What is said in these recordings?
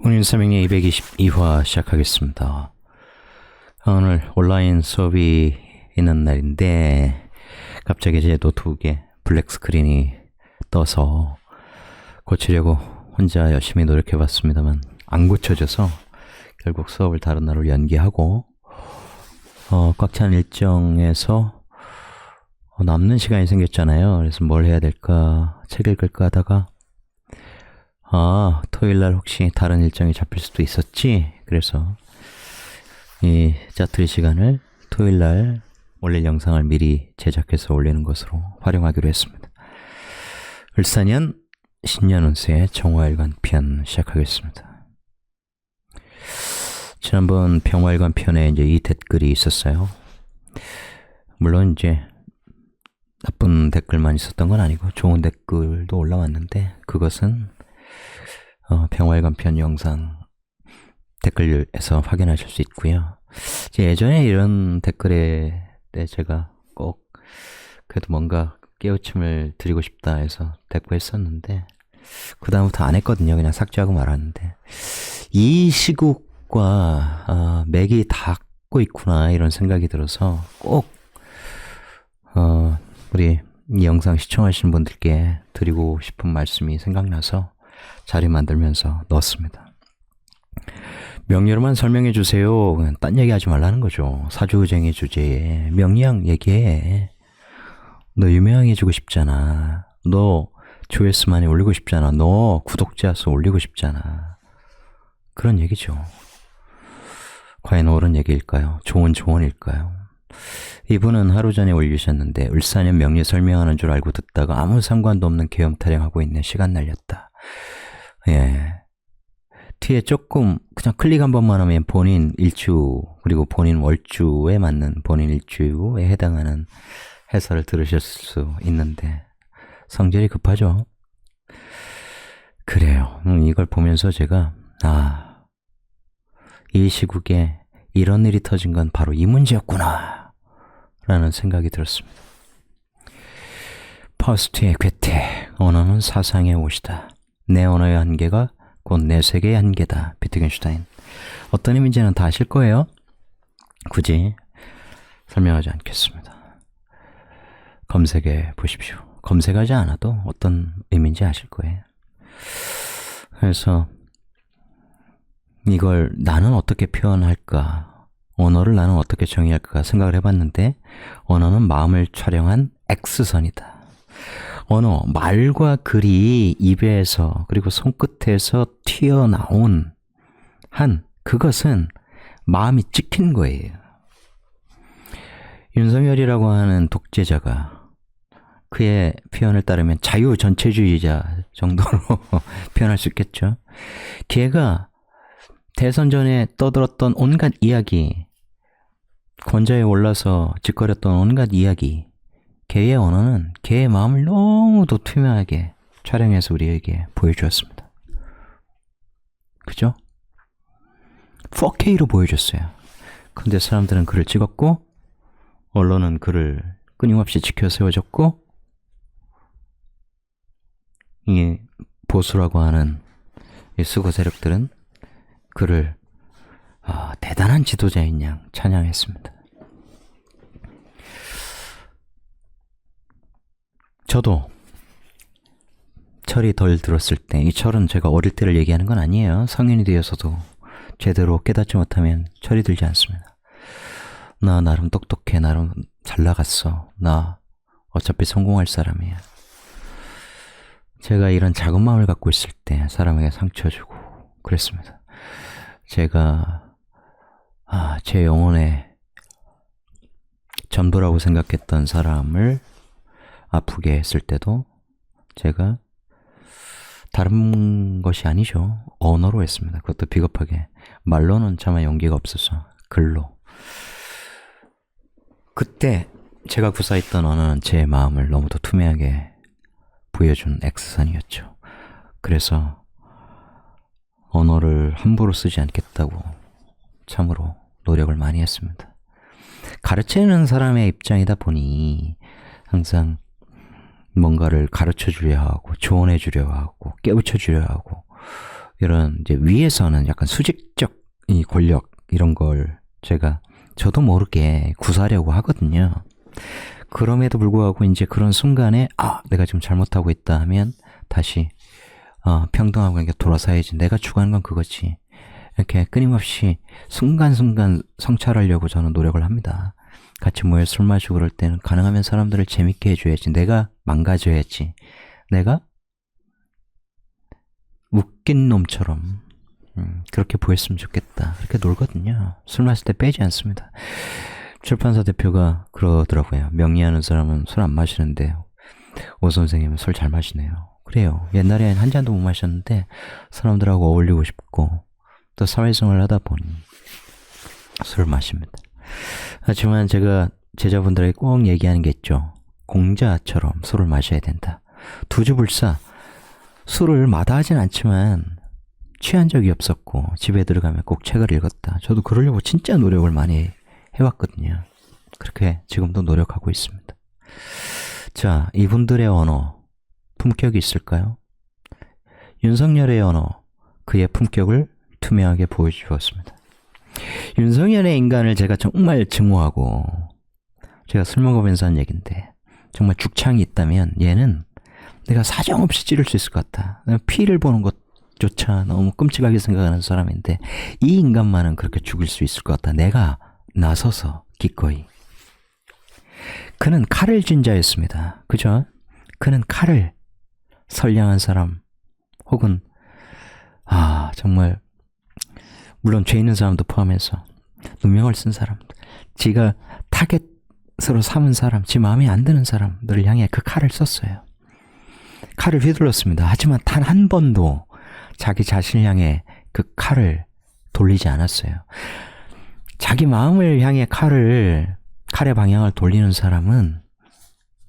오늘 설명의 222화 시작하겠습니다. 오늘 온라인 수업이 있는 날인데 갑자기 제 노트북에 블랙 스크린이 떠서 고치려고 혼자 열심히 노력해봤습니다만 안 고쳐져서 결국 수업을 다른 날로 연기하고 꽉 찬 일정에서 남는 시간이 생겼잖아요. 그래서 뭘 해야 될까, 책 읽을까 하다가 토요일날 혹시 다른 일정이 잡힐 수도 있었지? 그래서 이 짜투리 시간을 토요일날 올릴 영상을 미리 제작해서 올리는 것으로 활용하기로 했습니다. 을사년 신년운세 정화일관 편 시작하겠습니다. 지난번 병화일관 편에 이제 이 댓글이 있었어요. 물론 이제 나쁜 댓글만 있었던 건 아니고 좋은 댓글도 올라왔는데 그것은 병화일관 편 영상 댓글에서 확인하실 수 있고요. 예전에 이런 댓글에 제가 꼭 그래도 뭔가 깨우침을 드리고 싶다 해서 댓글했었는데 그 다음부터 안 했거든요. 그냥 삭제하고 말았는데 이 시국과 맥이 닿고 있구나 이런 생각이 들어서 꼭 우리 이 영상 시청하시는 분들께 드리고 싶은 말씀이 생각나서 자리 만들면서 넣었습니다. 명리로만 설명해 주세요. 그냥 딴 얘기 하지 말라는 거죠. 사주쟁이 주제에 명리학 얘기해. 너 유명해지고 싶잖아. 너 조회수 많이 올리고 싶잖아. 너 구독자 수 올리고 싶잖아. 그런 얘기죠. 과연 옳은 얘기일까요? 좋은 조언일까요? 이분은 하루 전에 올리셨는데 을사년 명리 설명하는 줄 알고 듣다가 아무 상관도 없는 계엄 타령하고 있네. 시간 날렸다. 예. 뒤에 조금 그냥 클릭 한 번만 하면 본인 일주 그리고 본인 월주에 맞는 본인 일주에 해당하는 해설을 들으실 수 있는데 성질이 급하죠. 그래요. 이걸 보면서 제가 이 시국에 이런 일이 터진 건 바로 이 문제였구나 라는 생각이 들었습니다. 퍼스트의 괴테, 언어는 사상의 옷이다. 내 언어의 한계가 곧 내 세계의 한계다. 비트겐슈타인. 어떤 의미인지는 다 아실 거예요. 굳이 설명하지 않겠습니다. 검색해 보십시오. 검색하지 않아도 어떤 의미인지 아실 거예요. 그래서 이걸 나는 어떻게 표현할까, 언어를 나는 어떻게 정의할까 생각을 해봤는데 언어는 마음을 촬영한 X선이다. 언어, 말과 글이 입에서 그리고 손끝에서 튀어나온 그것은 마음이 찍힌 거예요. 윤석열이라고 하는 독재자가 그의 표현을 따르면 자유전체주의자 정도로 표현할 수 있겠죠. 걔가 대선 전에 떠들었던 온갖 이야기, 권좌에 올라서 짓거렸던 온갖 이야기, 걔의 언어는 걔의 마음을 너무도 투명하게 촬영해서 우리에게 보여주었습니다. 그죠? 4K로 보여줬어요. 근데 사람들은 그를 찍었고 언론은 그를 끊임없이 지켜 세워줬고 이 보수라고 하는 이 수구 세력들은 그를 대단한 지도자인 양 찬양했습니다. 저도 철이 덜 들었을 때, 이 철은 제가 어릴 때를 얘기하는 건 아니에요. 성인이 되어서도 제대로 깨닫지 못하면 철이 들지 않습니다. 나 나름 똑똑해. 나름 잘 나갔어. 나 어차피 성공할 사람이야. 제가 이런 작은 마음을 갖고 있을 때 사람에게 상처 주고 그랬습니다. 제가 제 영혼의 전부라고 생각했던 사람을 아프게 했을 때도 제가 다른 것이 아니죠. 언어로 했습니다. 그것도 비겁하게. 말로는 차마 용기가 없어서 글로. 그때 제가 구사했던 언어는 제 마음을 너무도 투명하게 보여준 X선이었죠. 그래서 언어를 함부로 쓰지 않겠다고 참으로 노력을 많이 했습니다. 가르치는 사람의 입장이다 보니 항상 뭔가를 가르쳐 주려 하고 조언해 주려 하고 깨우쳐 주려 하고 이런 이제 위에서는 약간 수직적 이 권력 이런 걸 저도 모르게 구사하려고 하거든요. 그럼에도 불구하고 이제 그런 순간에 내가 지금 잘못하고 있다 하면 다시 평등하고 그냥 돌아서야지. 내가 추구하는 건 그거지. 이렇게 끊임없이 순간순간 성찰하려고 저는 노력을 합니다. 같이 모여 술 마시고 그럴 때는 가능하면 사람들을 재밌게 해줘야지. 내가 망가져야지. 내가 웃긴 놈처럼 그렇게 보였으면 좋겠다. 그렇게 놀거든요. 술 마실 때 빼지 않습니다. 출판사 대표가 그러더라고요. 명리하는 사람은 술 안 마시는데 오 선생님은 술 잘 마시네요. 그래요. 옛날엔 한 잔도 못 마셨는데 사람들하고 어울리고 싶고 또 사회생활을 하다 보니 술을 마십니다. 하지만 제가 제자분들에게 꼭 얘기하는 게 있죠. 공자처럼 술을 마셔야 된다. 두주불사 술을 마다하진 않지만 취한 적이 없었고 집에 들어가면 꼭 책을 읽었다. 저도 그러려고 진짜 노력을 많이 해왔거든요. 그렇게 지금도 노력하고 있습니다. 자, 이분들의 언어 품격이 있을까요? 윤석열의 언어 그의 품격을 투명하게 보여주었습니다. 윤석열의 인간을 제가 정말 증오하고 제가 술 먹으면서 한 얘기인데 정말 죽창이 있다면 얘는 내가 사정없이 찌를 수 있을 것 같다. 피를 보는 것조차 너무 끔찍하게 생각하는 사람인데 이 인간만은 그렇게 죽일 수 있을 것 같다. 내가 나서서 기꺼이. 그는 칼을 쥔 자였습니다. 그죠? 그는 칼을 선량한 사람 혹은 정말 물론 죄 있는 사람도 포함해서 누명을 쓴 사람, 지가 타겟으로 삼은 사람, 지 마음에 안 드는 사람들을 향해 그 칼을 썼어요. 칼을 휘둘렀습니다. 하지만 단 한 번도 자기 자신을 향해 그 칼을 돌리지 않았어요. 자기 마음을 향해 칼의 방향을 돌리는 사람은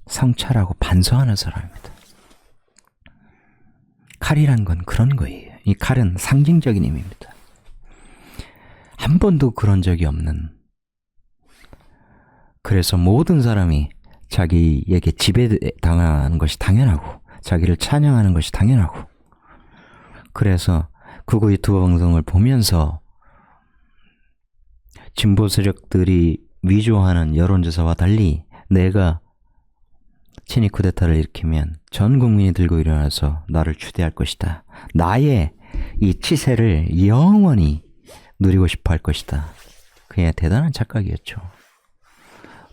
성찰하고 반성하는 사람입니다. 칼이란 건 그런 거예요. 이 칼은 상징적인 의미입니다. 한 번도 그런 적이 없는, 그래서 모든 사람이 자기에게 지배당하는 것이 당연하고 자기를 찬양하는 것이 당연하고, 그래서 극우 유튜버 방송을 보면서 진보 세력들이 위조하는 여론조사와 달리 내가 친이 쿠데타를 일으키면 전 국민이 들고 일어나서 나를 추대할 것이다. 나의 이 치세를 영원히 누리고 싶어 할 것이다. 그의 대단한 착각이었죠.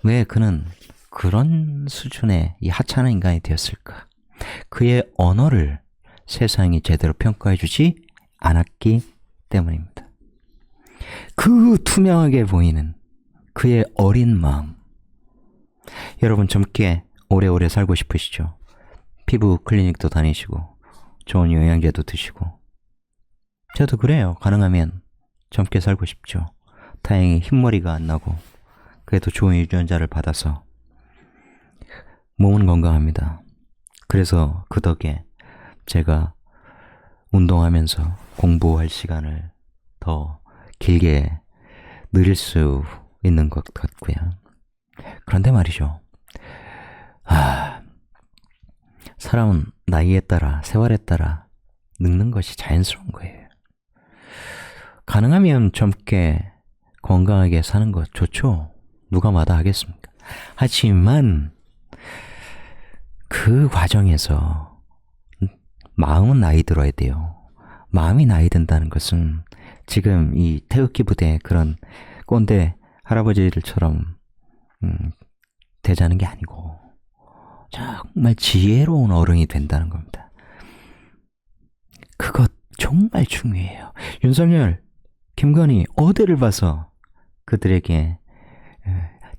왜 그는 그런 수준의 이 하찮은 인간이 되었을까? 그의 언어를 세상이 제대로 평가해주지 않았기 때문입니다. 그 투명하게 보이는 그의 어린 마음. 여러분 젊게 오래오래 살고 싶으시죠? 피부 클리닉도 다니시고 좋은 영양제도 드시고, 저도 그래요. 가능하면 젊게 살고 싶죠. 다행히 흰머리가 안 나고 그래도 좋은 유전자를 받아서 몸은 건강합니다. 그래서 그 덕에 제가 운동하면서 공부할 시간을 더 길게 누릴 수 있는 것 같고요. 그런데 말이죠. 사람은 나이에 따라, 세월에 따라 늙는 것이 자연스러운 거예요. 가능하면 젊게 건강하게 사는 것 좋죠. 누가 마다하겠습니까? 하지만 그 과정에서 마음은 나이 들어야 돼요. 마음이 나이 든다는 것은 지금 이 태극기 부대 그런 꼰대 할아버지들처럼 되자는 게 아니고 정말 지혜로운 어른이 된다는 겁니다. 그것 정말 중요해요. 윤석열, 김건희 어디를 봐서 그들에게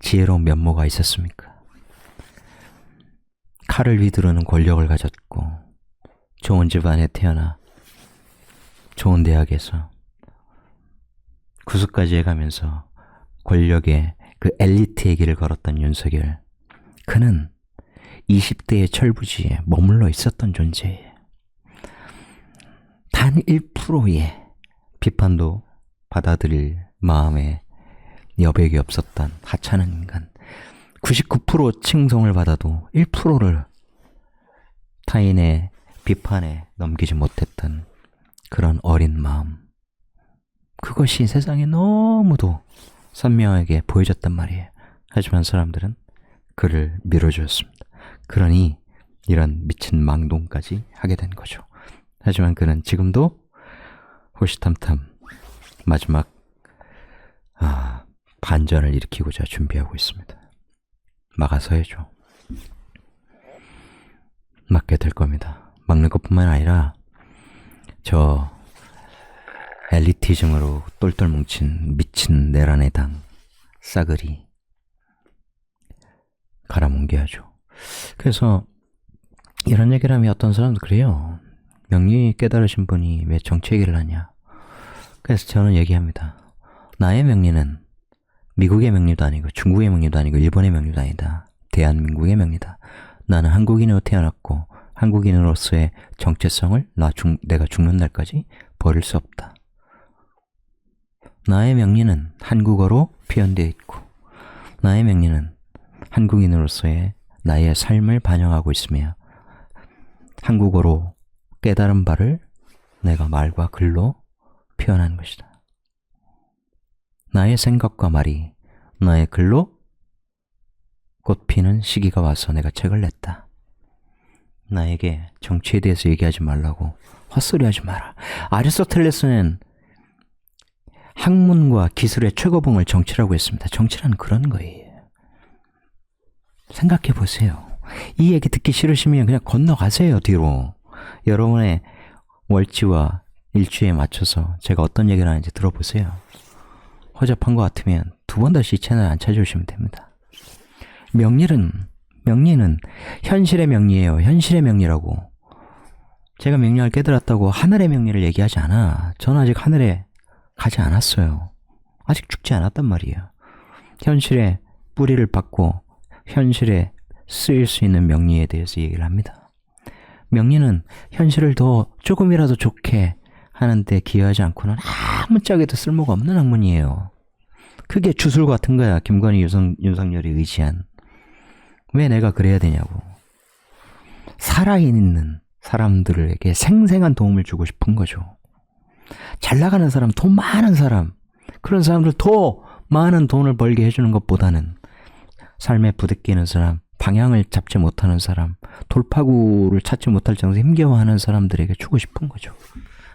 지혜로운 면모가 있었습니까? 칼을 휘두르는 권력을 가졌고 좋은 집안에 태어나 좋은 대학에서 구수까지 해가면서 권력의 그 엘리트의 길을 걸었던 윤석열, 그는 20대의 철부지에 머물러 있었던 존재예요. 단 1%의 비판도 받아들일 마음에 여백이 없었던 하찮은 인간, 99% 칭송을 받아도 1%를 타인의 비판에 넘기지 못했던 그런 어린 어린 마음, 그것이 세상에 너무도 선명하게 보여졌단 말이에요. 하지만 사람들은 그를 밀어주었습니다. 그러니 이런 미친 망동까지 하게 된 거죠. 하지만 그는 지금도 호시탐탐 마지막 반전을 일으키고자 준비하고 있습니다. 막아서야죠. 막게 될 겁니다. 막는 것뿐만 아니라 저 엘리티즘으로 똘똘 뭉친 미친 내란의 당 싸그리 갈아뭉개야죠. 그래서 이런 얘기를 하면 어떤 사람도 그래요. 명리 깨달으신 분이 왜 정치 얘기를 하냐. 그래서 저는 얘기합니다. 나의 명리는 미국의 명리도 아니고 중국의 명리도 아니고 일본의 명리도 아니다. 대한민국의 명리다. 나는 한국인으로 태어났고 한국인으로서의 정체성을 내가 죽는 날까지 버릴 수 없다. 나의 명리는 한국어로 표현되어 있고 나의 명리는 한국인으로서의 나의 삶을 반영하고 있으며 한국어로 깨달은 바를 내가 말과 글로 표현한 것이다. 나의 생각과 말이 나의 글로 꽃피는 시기가 와서 내가 책을 냈다. 나에게 정치에 대해서 얘기하지 말라고 헛소리하지 마라. 아리스토텔레스는 학문과 기술의 최고봉을 정치라고 했습니다. 정치란 그런 거예요. 생각해 보세요. 이 얘기 듣기 싫으시면 그냥 건너가세요, 뒤로. 여러분의 월지와 일주에 맞춰서 제가 어떤 얘기를 하는지 들어보세요. 허접한 것 같으면 두 번 다시 이 채널 안 찾아오시면 됩니다. 명리는 현실의 명리예요. 현실의 명리라고. 제가 명리를 깨달았다고 하늘의 명리를 얘기하지 않아. 저는 아직 하늘에 가지 않았어요. 아직 죽지 않았단 말이에요. 현실의 뿌리를 받고 현실에 쓰일 수 있는 명리에 대해서 얘기를 합니다. 명리는 현실을 더 조금이라도 좋게 하는데 기여하지 않고는 아무짝에도 쓸모가 없는 학문이에요. 그게 주술 같은 거야. 김건희, 윤석열이 의지한. 왜 내가 그래야 되냐고. 살아있는 사람들에게 생생한 도움을 주고 싶은 거죠. 잘 나가는 사람, 돈 많은 사람, 그런 사람들 더 많은 돈을 벌게 해주는 것보다는 삶에 부대끼는 사람, 방향을 잡지 못하는 사람, 돌파구를 찾지 못할 정도로 힘겨워하는 사람들에게 주고 싶은 거죠.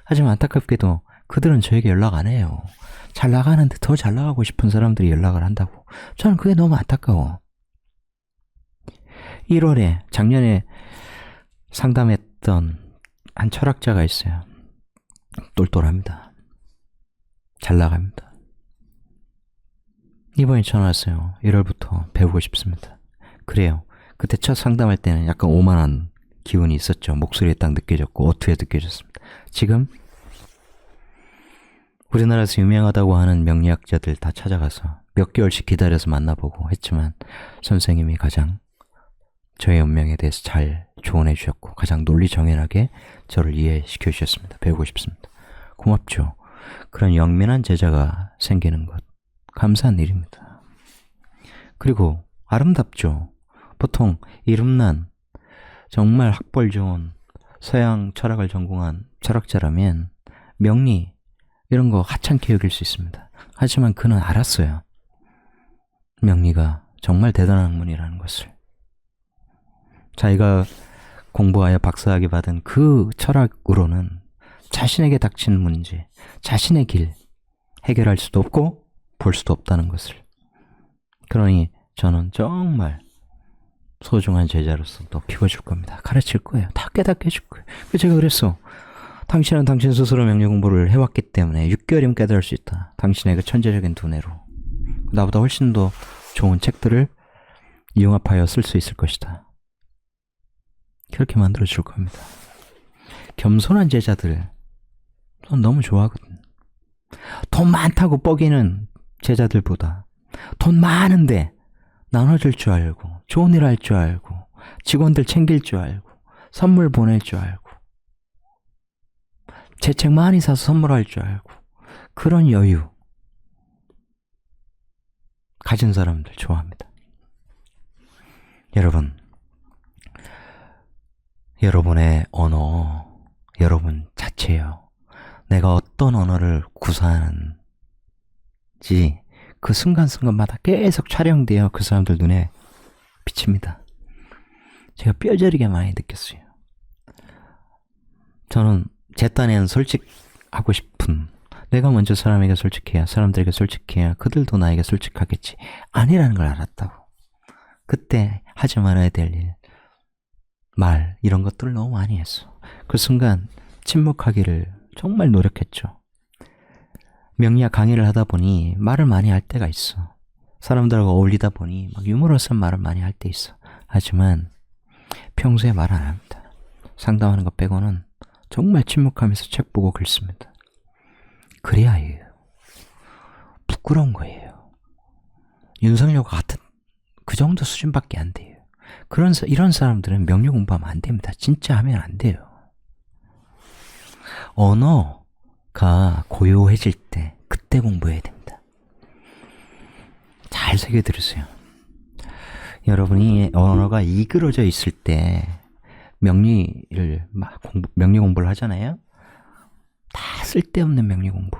하지만 안타깝게도 그들은 저에게 연락 안 해요. 잘 나가는데 더 잘 나가고 싶은 사람들이 연락을 한다고. 저는 그게 너무 안타까워. 1월에 작년에 상담했던 한 철학자가 있어요. 똘똘합니다. 잘 나갑니다. 이번에 전화 왔어요. 1월부터 배우고 싶습니다. 그래요. 그때 첫 상담할 때는 약간 오만한 기운이 있었죠. 목소리에 딱 느껴졌고 어투에 느껴졌습니다. 지금 우리나라에서 유명하다고 하는 명리학자들 다 찾아가서 몇 개월씩 기다려서 만나보고 했지만 선생님이 가장 저의 운명에 대해서 잘 조언해 주셨고 가장 논리정연하게 저를 이해시켜 주셨습니다. 배우고 싶습니다. 고맙죠. 그런 영민한 제자가 생기는 것 감사한 일입니다. 그리고 아름답죠. 보통 이름난 정말 학벌 좋은 서양 철학을 전공한 철학자라면 명리 이런 거 하찮게 여길 수 있습니다. 하지만 그는 알았어요. 명리가 정말 대단한 학문이라는 것을. 자기가 공부하여 박사학위 받은 그 철학으로는 자신에게 닥친 문제, 자신의 길 해결할 수도 없고 볼 수도 없다는 것을. 그러니 저는 정말 소중한 제자로서 높이워줄 겁니다. 가르칠 거예요. 다 깨닫게 해줄 거예요. 제가 그랬어. 당신은 당신 스스로 명리 공부를 해왔기 때문에 6개월이면 깨달을 수 있다. 당신의 그 천재적인 두뇌로. 나보다 훨씬 더 좋은 책들을 융합하여 쓸 수 있을 것이다. 그렇게 만들어줄 겁니다. 겸손한 제자들 전 너무 좋아하거든. 돈 많다고 뻐기는 제자들보다 돈 많은데 나눠줄 줄 알고 좋은 일 할 줄 알고 직원들 챙길 줄 알고 선물 보낼 줄 알고 제 책 많이 사서 선물할 줄 알고 그런 여유 가진 사람들 좋아합니다. 여러분, 여러분의 언어, 여러분 자체요. 내가 어떤 언어를 구사하는지 그 순간순간마다 계속 촬영되어 그 사람들 눈에 비칩니다. 제가 뼈저리게 많이 느꼈어요. 저는 제 딴에는 솔직하고 싶은, 내가 먼저 사람에게 솔직해야, 사람들에게 솔직해야 그들도 나에게 솔직하겠지, 아니라는 걸 알았다고. 그때 하지 말아야 될 일, 말, 이런 것들을 너무 많이 했어. 그 순간 침묵하기를 정말 노력했죠. 명리학 강의를 하다 보니 말을 많이 할 때가 있어. 사람들하고 어울리다 보니 막 유머러스한 말을 많이 할 때 있어. 하지만 평소에 말 안 합니다. 상담하는 것 빼고는 정말 침묵하면서 책 보고 글 씁니다. 그래야 해요. 부끄러운 거예요. 윤석열과 같은 그 정도 수준밖에 안 돼요. 이런 사람들은 명리 공부하면 안 됩니다. 진짜 하면 안 돼요. 언어가 고요해질 때 그때 공부해야 됩니다. 잘 새겨 들으세요. 여러분이 언어가 이그러져 있을 때 명리 공부를 하잖아요. 다 쓸데없는 명리 공부,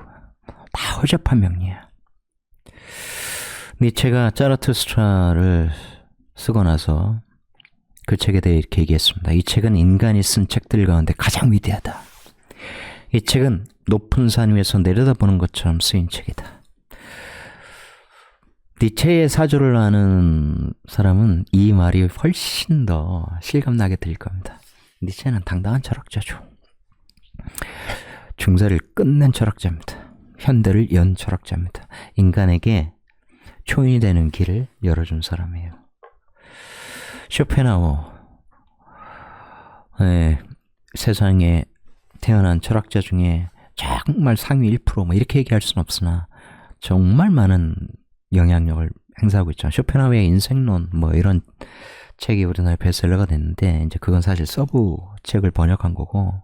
다 허접한 명리야. 니체가 자라투스트라를 쓰고 나서 그 책에 대해 이렇게 얘기했습니다. 이 책은 인간이 쓴 책들 가운데 가장 위대하다. 이 책은 높은 산 위에서 내려다보는 것처럼 쓰인 책이다. 니체의 사조를 아는 사람은 이 말이 훨씬 더 실감나게 들릴 겁니다. 니체는 당당한 철학자죠. 중세를 끝낸 철학자입니다. 현대를 연 철학자입니다. 인간에게 초인이 되는 길을 열어준 사람이에요. 쇼펜하우어, 세상에 태어난 철학자 중에 정말 상위 1% 뭐 이렇게 얘기할 수는 없으나 정말 많은 영향력을 행사하고 있죠. 쇼펜하우어의 인생론 뭐 이런 책이 우리나라에 베스트셀러가 됐는데, 이제 그건 사실 서브 책을 번역한 거고,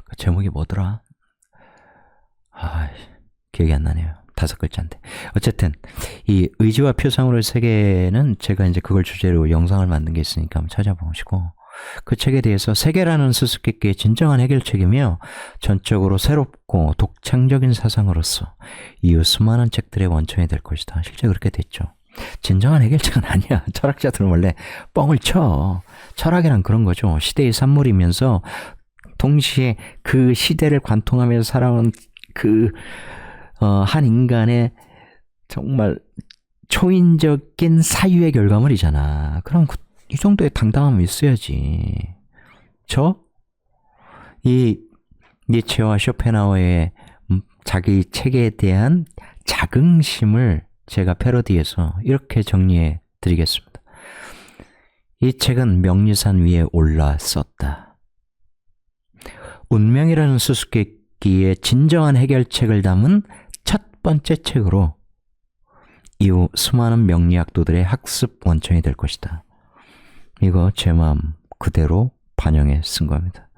그 제목이 뭐더라? 기억이 안 나네요. 5글자인데. 어쨌든 이 의지와 표상으로의 세계는 제가 이제 그걸 주제로 영상을 만든 게 있으니까 한번 찾아보시고, 그 책에 대해서 세계라는 수수께끼의 진정한 해결책이며 전적으로 새롭고 독창적인 사상으로서 이후 수많은 책들의 원천이 될 것이다. 실제 그렇게 됐죠. 진정한 해결책은 아니야. 철학자들은 원래 뻥을 쳐. 철학이란 그런 거죠. 시대의 산물이면서 동시에 그 시대를 관통하면서 살아온 한 인간의 정말 초인적인 사유의 결과물이잖아. 그럼 이 정도의 당당함이 있어야지. 이 니체와 쇼펜하우어의 자기 책에 대한 자긍심을 제가 패러디해서 이렇게 정리해 드리겠습니다. 이 책은 명리산 위에 올랐었다. 운명이라는 수수께끼의 진정한 해결책을 담은 첫 번째 책으로 이후 수많은 명리학도들의 학습 원천이 될 것이다. 이거 제 마음 그대로 반영해 쓴 겁니다.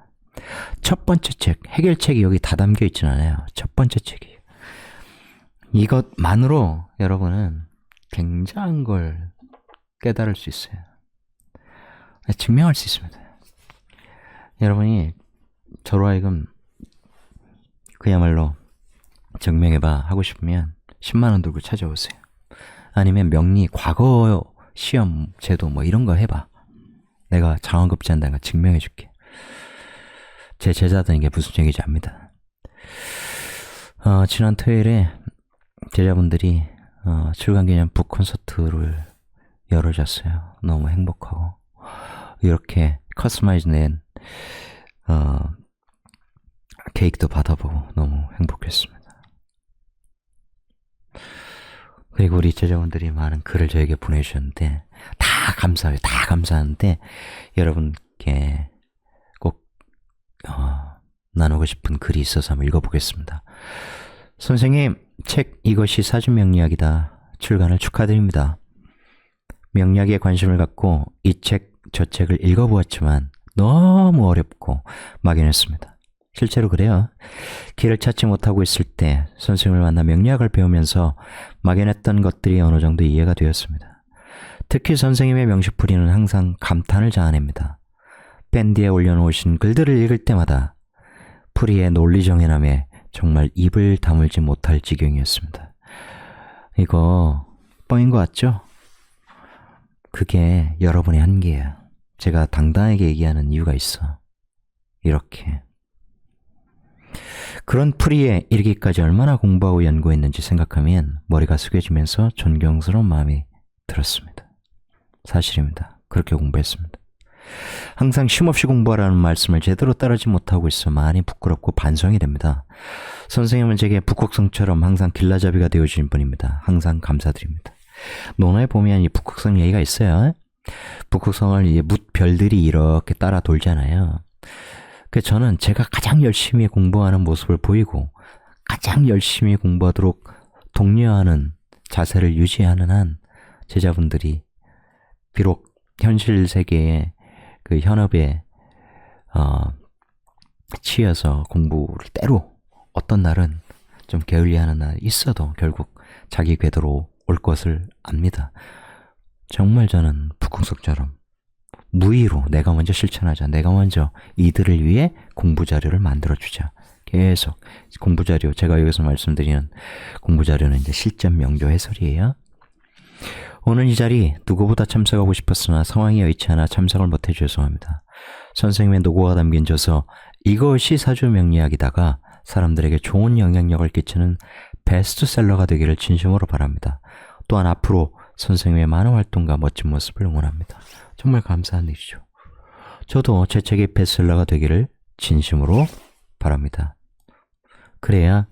첫 번째 책, 해결책이 여기 다 담겨 있진 않아요. 첫 번째 책이에요. 이것만으로 여러분은 굉장한 걸 깨달을 수 있어요. 증명할 수 있습니다. 여러분이 저로 하여금 그야말로 증명해봐 하고 싶으면 10만 원 들고 찾아오세요. 아니면 명리 과거 시험 제도 뭐 이런 거 해봐. 내가 장원급제한다는 거 증명해줄게. 제 제자들은 이게 무슨 얘기인지 압니다. 지난 토요일에 제자분들이 출간기념 북 콘서트를 열어줬어요. 너무 행복하고 이렇게 커스터마이즈된 케이크도 받아보고 너무 행복했습니다. 그리고 우리 제자분들이 많은 글을 저에게 보내주셨는데 다 감사해요. 다 감사하는데 여러분께 꼭 나누고 싶은 글이 있어서 한번 읽어보겠습니다. 선생님, 책 이것이 사주명리학이다. 출간을 축하드립니다. 명리학에 관심을 갖고 이 책, 저 책을 읽어보았지만 너무 어렵고 막연했습니다. 실제로 그래요. 길을 찾지 못하고 있을 때 선생님을 만나 명리학을 배우면서 막연했던 것들이 어느 정도 이해가 되었습니다. 특히 선생님의 명시풀이는 항상 감탄을 자아냅니다. 밴드에 올려놓으신 글들을 읽을 때마다 풀이의 논리정연함에 정말 입을 다물지 못할 지경이었습니다. 이거 뻥인 것 같죠? 그게 여러분의 한계야. 제가 당당하게 얘기하는 이유가 있어. 이렇게. 그런 풀이에 이르기까지 얼마나 공부하고 연구했는지 생각하면 머리가 숙여지면서 존경스러운 마음이 들었습니다. 사실입니다. 그렇게 공부했습니다. 항상 쉼없이 공부하라는 말씀을 제대로 따르지 못하고 있어 많이 부끄럽고 반성이 됩니다. 선생님은 제게 북극성처럼 항상 길라잡이가 되어주신 분입니다. 항상 감사드립니다. 논어에 보면 이 북극성 얘기가 있어요. 북극성을 이제 뭇별들이 이렇게 따라 돌잖아요. 그 저는 제가 가장 열심히 공부하는 모습을 보이고 가장 열심히 공부하도록 독려하는 자세를 유지하는 한 제자분들이 비록 현실 세계의 그 현업에 치여서 공부를 때로 어떤 날은 좀 게을리하는 날이 있어도 결국 자기 궤도로 올 것을 압니다. 정말 저는 북극성처럼 무의로 내가 먼저 실천하자. 내가 먼저 이들을 위해 공부 자료를 만들어주자. 계속 공부 자료, 제가 여기서 말씀드리는 공부 자료는 이제 실전 명료 해설이에요. 오늘 이 자리 누구보다 참석하고 싶었으나 상황이 여의치 않아 참석을 못해 죄송합니다. 선생님의 노고가 담긴 저서 이것이 사주 명리학이다가 사람들에게 좋은 영향력을 끼치는 베스트셀러가 되기를 진심으로 바랍니다. 또한 앞으로 선생님의 많은 활동과 멋진 모습을 응원합니다. 정말 감사한 일이죠. 저도 제 책이 베스트셀러가 되기를 진심으로 바랍니다. 그래야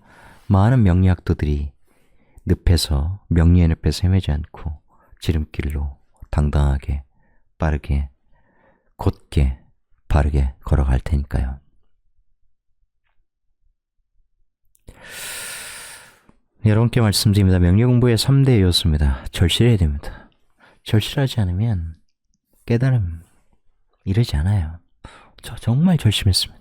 많은 명리학도들이 늪에서 명리의 늪에서 헤매지 않고 지름길로 당당하게 빠르게 곧게 바르게 걸어갈 테니까요. 여러분께 말씀드립니다. 명리 공부의 3대 요소입니다. 절실해야 됩니다. 절실하지 않으면 깨달음 이르지 않아요. 저 정말 절실했습니다.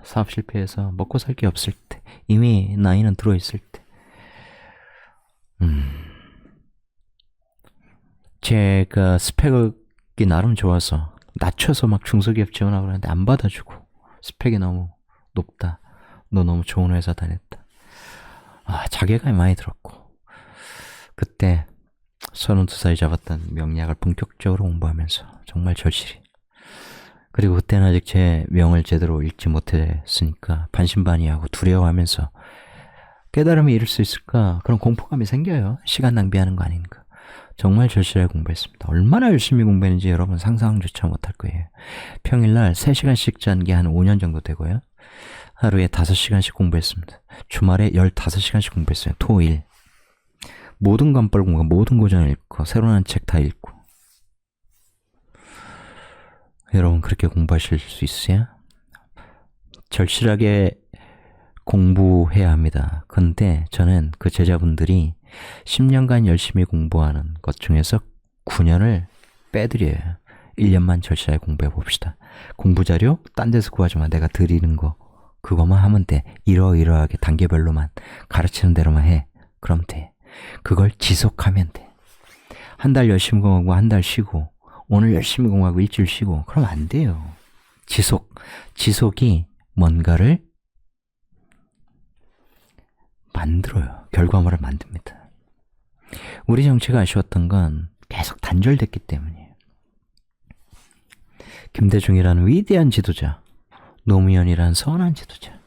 사업 실패해서 먹고 살 게 없을 때, 이미 나이는 들어있을 때, 제가 스펙이 나름 좋아서 낮춰서 막 중소기업 지원하고 그러는데 안 받아주고 스펙이 너무 높다. 너 너무 좋은 회사 다녔다. 자괴감이 많이 들었고 그때 32살이 잡았던 명리학을 본격적으로 공부하면서 정말 절실히 그리고 그때는 아직 제 명을 제대로 읽지 못했으니까 반신반의하고 두려워하면서 깨달음이 이룰 수 있을까 그런 공포감이 생겨요. 시간 낭비하는 거 아닌가. 정말 절실하게 공부했습니다. 얼마나 열심히 공부했는지 여러분 상상조차 못할 거예요. 평일날 3시간씩 잔 게 한 5년 정도 되고요. 하루에 5시간씩 공부했습니다. 주말에 15시간씩 공부했어요. 토일. 모든 관벌 공부, 모든 고전을 읽고 새로 나온 책 다 읽고. 여러분 그렇게 공부하실 수 있어요? 절실하게 공부해야 합니다. 근데 저는 그 제자분들이 10년간 열심히 공부하는 것 중에서 9년을 빼드려요. 1년만 절실하게 공부해 봅시다. 공부 자료 딴 데서 구하지 마. 내가 드리는 거 그것만 하면 돼. 이러이러하게 단계별로만 가르치는 대로만 해. 그럼 돼. 그걸 지속하면 돼. 한 달 열심히 공부하고 한 달 쉬고 오늘 열심히 공부하고 일주일 쉬고 그러면 안 돼요. 지속이 뭔가를 만들어요. 결과물을 만듭니다. 우리 정치가 아쉬웠던 건 계속 단절됐기 때문이에요. 김대중이라는 위대한 지도자, 노무현이라는 선한 지도자,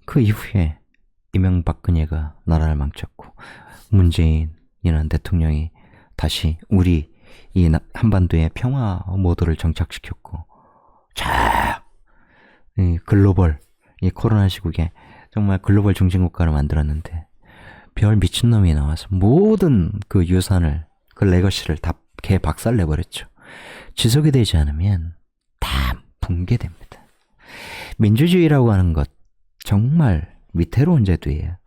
그 이후에 이명박근혜가 나라를 망쳤고 문재인이라는 대통령이 다시 우리 이 한반도의 평화 모드를 정착시켰고 이 글로벌 이 코로나 시국에 정말 글로벌 중심국가를 만들었는데 별 미친놈이 나와서 모든 그 유산을 그 레거시를 다 개 박살 내버렸죠. 지속이 되지 않으면 다 붕괴됩니다. 민주주의라고 하는 것 정말 위태로운 제도예요.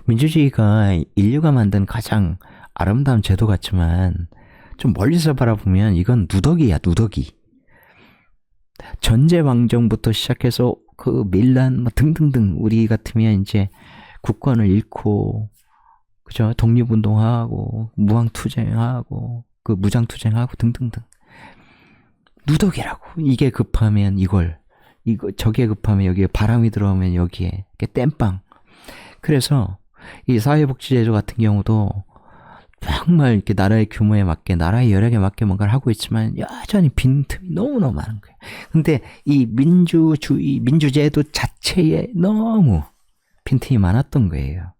민주주의가 인류가 만든 가장 아름다운 제도 같지만 좀 멀리서 바라보면 이건 누더기야, 누더기. 전제왕정부터 시작해서 그 밀란 뭐 등등등 우리 같으면 이제 국권을 잃고 그죠? 독립운동하고 무항투쟁하고 그 무장투쟁하고 등등등 누더기라고. 이게 급하면 이거 저기에 급하면 여기에 바람이 들어오면 여기에 이게 땜빵. 그래서 이 사회복지제도 같은 경우도 정말 이렇게 나라의 규모에 맞게 나라의 여력에 맞게 뭔가를 하고 있지만 여전히 빈틈이 너무너무 많은 거예요. 근데 이 민주제도 자체에 너무 빈틈이 많았던 거예요.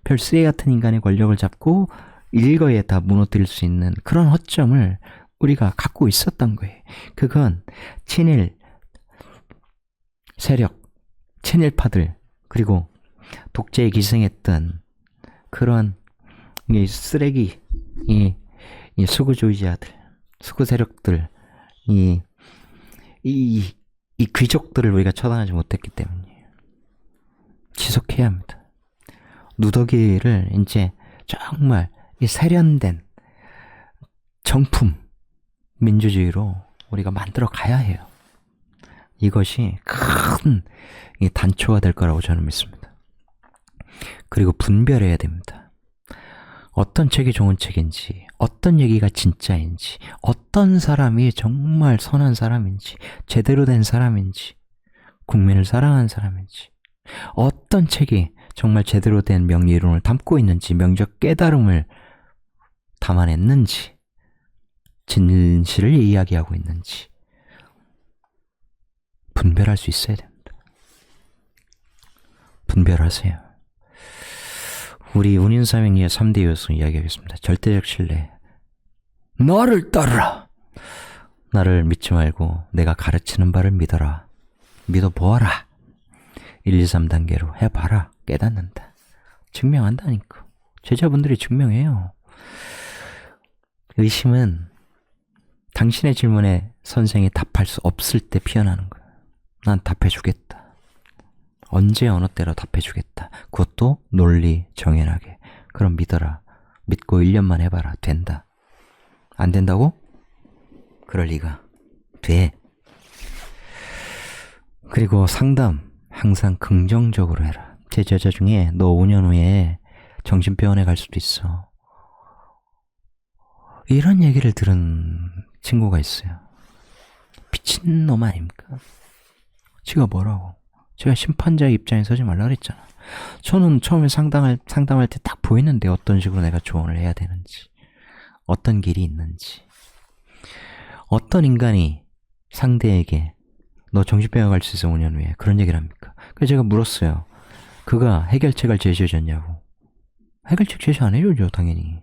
별 쓰레기 같은 인간의 권력을 잡고 일거에 다 무너뜨릴 수 있는 그런 허점을 우리가 갖고 있었던 거예요. 그건 친일 세력, 친일파들, 그리고 독재에 기생했던 그런 이 쓰레기, 이 수구주의자들, 수구 세력들, 이 귀족들을 우리가 처단하지 못했기 때문이에요. 지속해야 합니다. 누더기를 이제 정말 이 세련된 정품 민주주의로 우리가 만들어 가야 해요. 이것이 큰 단초가 될 거라고 저는 믿습니다. 그리고 분별해야 됩니다. 어떤 책이 좋은 책인지, 어떤 얘기가 진짜인지, 어떤 사람이 정말 선한 사람인지, 제대로 된 사람인지, 국민을 사랑하는 사람인지, 어떤 책이 정말 제대로 된 명리이론을 담고 있는지, 명적 깨달음을 담아냈는지, 진실을 이야기하고 있는지 분별할 수 있어야 됩니다. 분별하세요. 우리 운인삼행리의 3대 요소 이야기하겠습니다. 절대적 신뢰. 너를 따르라. 나를 믿지 말고 내가 가르치는 바를 믿어라. 믿어보아라. 1, 2, 3단계로 해봐라. 깨닫는다. 증명한다니까. 제자분들이 증명해요. 의심은 당신의 질문에 선생이 답할 수 없을 때 피어나는 거야. 난 답해주겠다. 언제 어느 때로 답해주겠다. 그것도 논리 정연하게. 그럼 믿어라. 믿고 1년만 해봐라. 된다. 안 된다고? 그럴 리가. 돼. 그리고 상담 항상 긍정적으로 해라. 제 제자 중에 너 5년 후에 정신병원에 갈 수도 있어. 이런 얘기를 들은 친구가 있어요. 미친놈 아닙니까? 지가 뭐라고? 제가 심판자의 입장에 서지 말라 그랬잖아. 저는 처음에 상담할 때 딱 보이는데 어떤 식으로 내가 조언을 해야 되는지, 어떤 길이 있는지, 어떤 인간이 상대에게 너 정신병원 갈 수 있어 5년 후에 그런 얘기를 합니까? 그래서 제가 물었어요. 그가 해결책을 제시해줬냐고. 해결책 제시 안 해줘죠 당연히.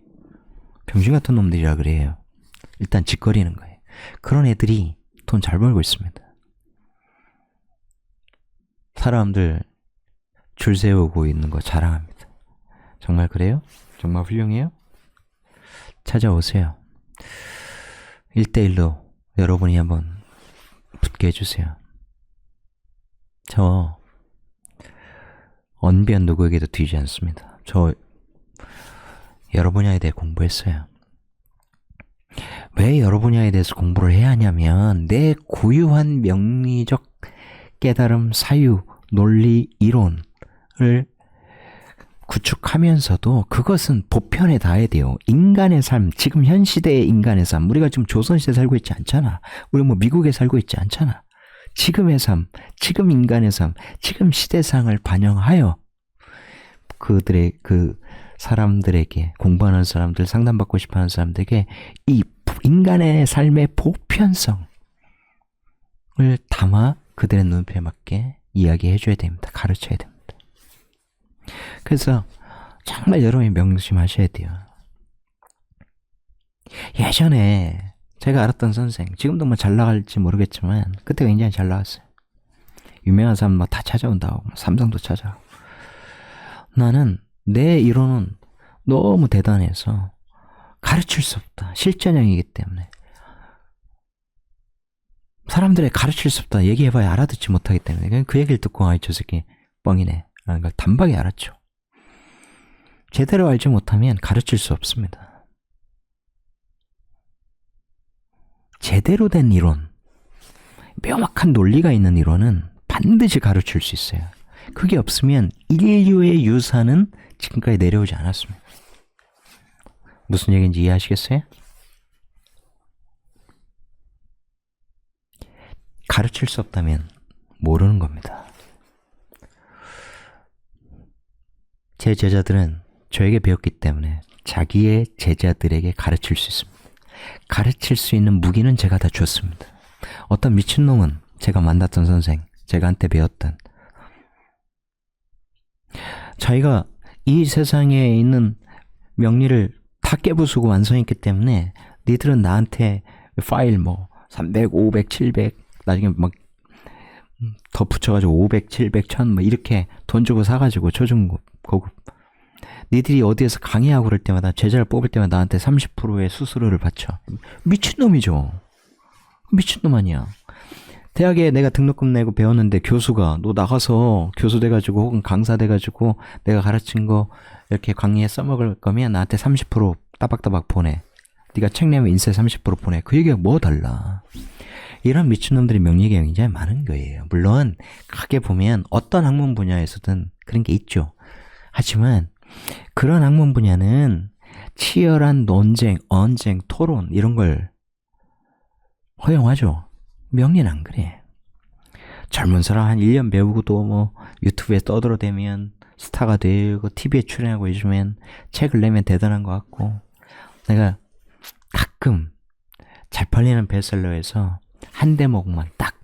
병신 같은 놈들이라 그래요. 일단 짓거리는 거예요. 그런 애들이 돈 잘 벌고 있습니다. 사람들 줄 세우고 있는 거 자랑합니다. 정말 그래요? 정말 훌륭해요? 찾아오세요. 1대1로 여러분이 한번 붙게 해주세요. 저 언변 누구에게도 뒤지 않습니다. 저 여러 분야에 대해 공부했어요. 왜 여러 분야에 대해서 공부를 해야 하냐면 내 고유한 명리적 깨달음, 사유, 논리, 이론을 구축하면서도 그것은 보편에 닿아야 돼요. 인간의 삶, 지금 현 시대의 인간의 삶, 우리가 지금 조선시대에 살고 있지 않잖아. 우리 뭐 미국에 살고 있지 않잖아. 지금의 삶, 지금 인간의 삶, 지금 시대상을 반영하여 그들의 사람들에게, 공부하는 사람들, 상담받고 싶어하는 사람들에게 이 인간의 삶의 보편성을 담아 그들의 눈높이에 맞게 이야기해줘야 됩니다. 가르쳐야 됩니다. 그래서 정말 여러분이 명심하셔야 돼요. 예전에 제가 알았던 선생, 지금도 뭐 잘 나갈지 모르겠지만 그때 굉장히 잘 나왔어요. 유명한 사람 뭐 다 찾아온다고, 삼성도 찾아오고. 나는 내 이론은 너무 대단해서 가르칠 수 없다. 실전형이기 때문에. 사람들에게 가르칠 수 없다. 얘기해봐야 알아듣지 못하기 때문에. 그냥 그 얘기를 듣고 아이 저 새끼 뻥이네 라는 걸 단박에 알았죠. 제대로 알지 못하면 가르칠 수 없습니다. 제대로 된 이론, 명확한 논리가 있는 이론은 반드시 가르칠 수 있어요. 그게 없으면 인류의 유산은 지금까지 내려오지 않았습니다. 무슨 얘기인지 이해하시겠어요? 가르칠 수 없다면 모르는 겁니다. 제 제자들은 저에게 배웠기 때문에 자기의 제자들에게 가르칠 수 있습니다. 가르칠 수 있는 무기는 제가 다 줬습니다. 어떤 미친놈은 제가 만났던 선생, 제가 한테 배웠던, 자기가 이 세상에 있는 명리를 다 깨부수고 완성했기 때문에 니들은 나한테 파일 300, 500, 700 나중에 막 더 붙여가지고 500, 700, 1000 이렇게 돈 주고 사가지고 초중급, 고급 니들이 어디에서 강의하고 그럴 때마다 제자를 뽑을 때마다 나한테 30%의 수수료를 바쳐. 미친놈이죠. 미친놈 아니야. 대학에 내가 등록금 내고 배웠는데 교수가 너 나가서 교수 돼가지고 혹은 강사 돼가지고 내가 가르친 거 이렇게 강의에 써먹을 거면 나한테 30% 따박따박 보내. 네가 책 내면 인쇄 30% 보내. 그 얘기가 뭐 달라. 이런 미친놈들이 명리계에 굉장히 많은 거예요. 물론 크게 보면 어떤 학문 분야에서든 그런 게 있죠. 하지만 그런 학문 분야는 치열한 논쟁, 언쟁, 토론 이런 걸 허용하죠. 명리는 안 그래. 젊은 사람 한 1년 배우고도 유튜브에 떠들어대면 스타가 되고 TV에 출연하고 요즘엔 책을 내면 대단한 것 같고, 내가 가끔 잘 팔리는 베스트셀러에서 한 대목만 딱,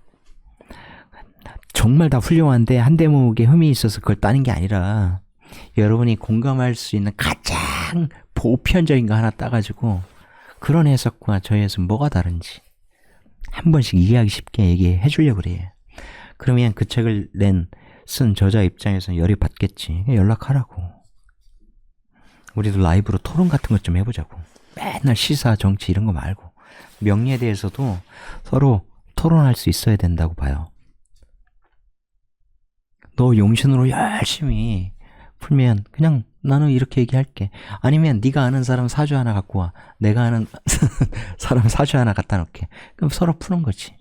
정말 다 훌륭한데 한 대목에 흠이 있어서 그걸 따는 게 아니라 여러분이 공감할 수 있는 가장 보편적인 거 하나 따가지고 그런 해석과 저희 해석 뭐가 다른지 한 번씩 이해하기 쉽게 얘기해 주려고 그래요. 그러면 그 책을 쓴 저자 입장에서는 열이 받겠지. 연락하라고. 우리도 라이브로 토론 같은 것 좀 해보자고. 맨날 시사, 정치 이런 거 말고 명리에 대해서도 서로 토론할 수 있어야 된다고 봐요. 너 용신으로 열심히 풀면 그냥 나는 이렇게 얘기할게. 아니면 네가 아는 사람 사주 하나 갖고 와. 내가 아는 사람 사주 하나 갖다 놓을게. 그럼 서로 푸는 거지.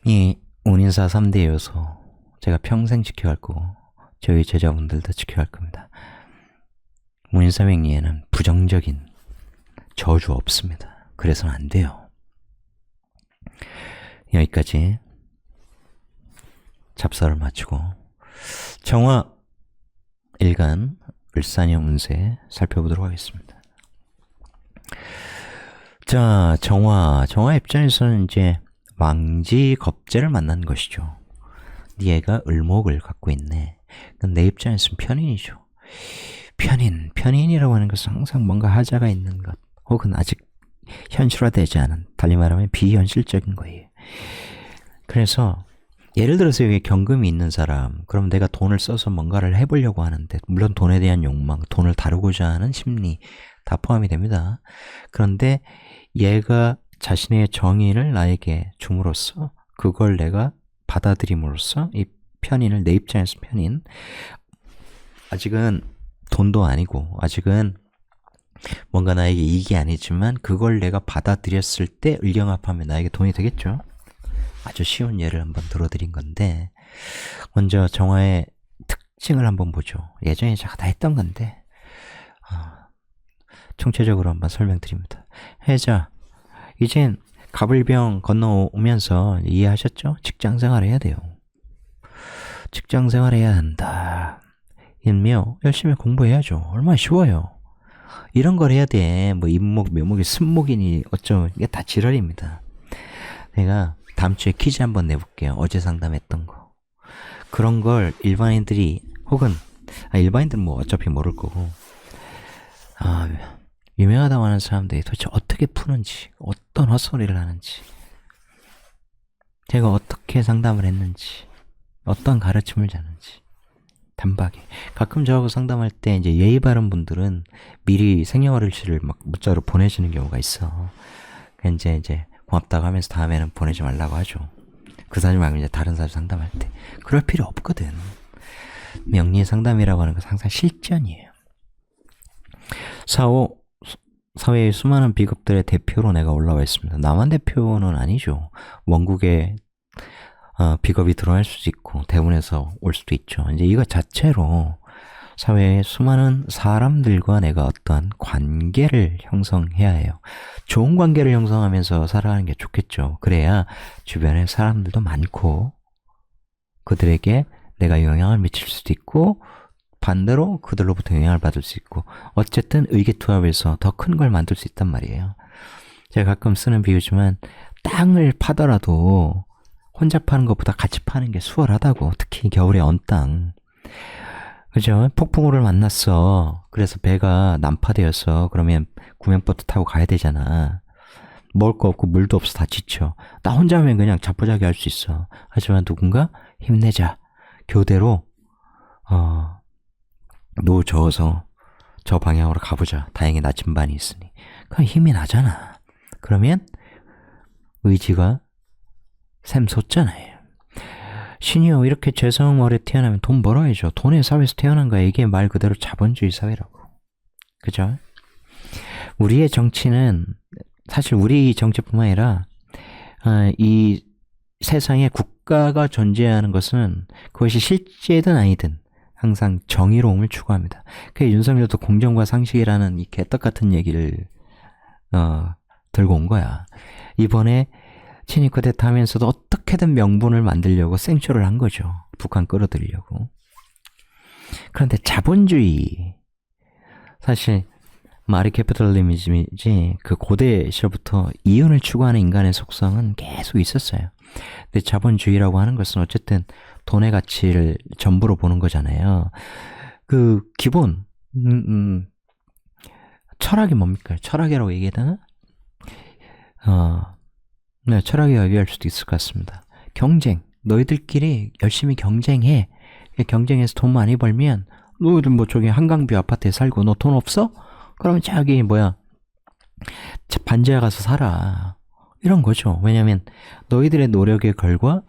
이 운인사 3대 요소 제가 평생 지켜갈 거고 저희 제자분들도 지켜갈 겁니다. 운인사 명리에는 부정적인 저주 없습니다. 그래서는 안 돼요. 여기까지 잡사를 마치고 정화 일간 을사년 운세 살펴보도록 하겠습니다. 자, 정화 입장에서는 이제 망지 겁재를 만난 것이죠. 네 애가 을목을 갖고 있네. 내 입장에서는 편인이죠. 편인이라고 하는 것은 항상 뭔가 하자가 있는 것, 혹은 아직 현실화되지 않은, 달리 말하면 비현실적인 거예요. 그래서 예를 들어서 여기 경금이 있는 사람, 그럼 내가 돈을 써서 뭔가를 해보려고 하는데, 물론 돈에 대한 욕망, 돈을 다루고자 하는 심리 다 포함이 됩니다. 그런데 얘가 자신의 정의를 나에게 줌으로써 그걸 내가 받아들임으로써 이 편인을, 내 입장에서 편인, 아직은 돈도 아니고 아직은 뭔가 나에게 이익이 아니지만 그걸 내가 받아들였을 때 을경합하면 나에게 돈이 되겠죠. 아주 쉬운 예를 한번 들어드린 건데, 먼저 정화의 특징을 한번 보죠. 예전에 제가 다 했던 건데 총체적으로 한번 설명드립니다. 해자, 이젠 갑을병 건너오면서 이해하셨죠? 직장생활 해야 돼요. 직장생활 해야 한다. 인묘 열심히 공부해야죠. 얼마나 쉬워요. 이런 걸 해야 돼. 임목, 묘목이 순목이니 어쩌면 이게 다 지랄입니다. 내가 다음 주에 퀴즈 한번 내볼게요. 어제 상담했던 거. 그런 걸 일반인들이, 혹은 일반인들은 어차피 모를 거고, 유명하다고 하는 사람들이 도대체 어떻게 푸는지, 어떤 헛소리를 하는지, 제가 어떻게 상담을 했는지, 어떤 가르침을 자는지 단박에. 가끔 저하고 상담할 때 이제 예의 바른 분들은 미리 생년월일치를 막 문자로 보내시는 경우가 있어. 이제 고맙다고 하면서 다음에는 보내지 말라고 하죠. 그 사주 말고 이제 다른 사주 상담할 때. 그럴 필요 없거든. 명리의 상담이라고 하는 것은 항상 실전이에요. 사회의 수많은 비급들의 대표로 내가 올라와 있습니다. 나만 대표는 아니죠. 원국에 비겁이 드러날 수도 있고 대문에서 올 수도 있죠. 이제 이거 자체로 사회에 수많은 사람들과 내가 어떤 관계를 형성해야 해요. 좋은 관계를 형성하면서 살아가는 게 좋겠죠. 그래야 주변에 사람들도 많고 그들에게 내가 영향을 미칠 수도 있고 반대로 그들로부터 영향을 받을 수 있고 어쨌든 의기투합해서 더 큰 걸 만들 수 있단 말이에요. 제가 가끔 쓰는 비유지만 땅을 파더라도 혼자 파는 것보다 같이 파는 게 수월하다고. 특히 겨울에 언 땅. 그죠? 폭풍우를 만났어. 그래서 배가 난파되었어. 그러면 구명보트 타고 가야 되잖아. 먹을 거 없고 물도 없어. 다 지쳐. 나 혼자면 그냥 자포자기 할 수 있어. 하지만 누군가 힘내자. 교대로 노 저어서 저 방향으로 가보자. 다행히 나침반이 있으니. 그럼 힘이 나잖아. 그러면 의지가 샘솟잖아요. 신이요, 이렇게 재성어에 태어나면 돈 벌어야죠. 돈의 사회에서 태어난 거야. 이게 말 그대로 자본주의 사회라고. 그죠? 우리의 정치는 사실 우리 정치뿐만 아니라 이 세상에 국가가 존재하는 것은 그것이 실제든 아니든 항상 정의로움을 추구합니다. 그게 윤석열도 공정과 상식이라는 이 개떡 같은 얘기를 들고 온 거야. 이번에 친일 쿠데타 하면서도 어떻게든 명분을 만들려고 생쇼를 한 거죠. 북한 끌어들이려고. 그런데 자본주의, 사실 말이 캐피털리즘이지 그 고대 시절부터 이윤을 추구하는 인간의 속성은 계속 있었어요. 근데 자본주의라고 하는 것은 어쨌든 돈의 가치를 전부로 보는 거잖아요. 그 기본 철학이 뭡니까? 철학이라고 얘기해야 되나? 네, 철학이라고 얘기할 수도 있을 것 같습니다. 경쟁. 너희들끼리 열심히 경쟁해. 경쟁해서 돈 많이 벌면 너희들 뭐 저기 한강뷰 아파트에 살고 너 돈 없어? 그러면 저기 반지하 가서 살아. 이런 거죠. 왜냐면 너희들의 노력의 결과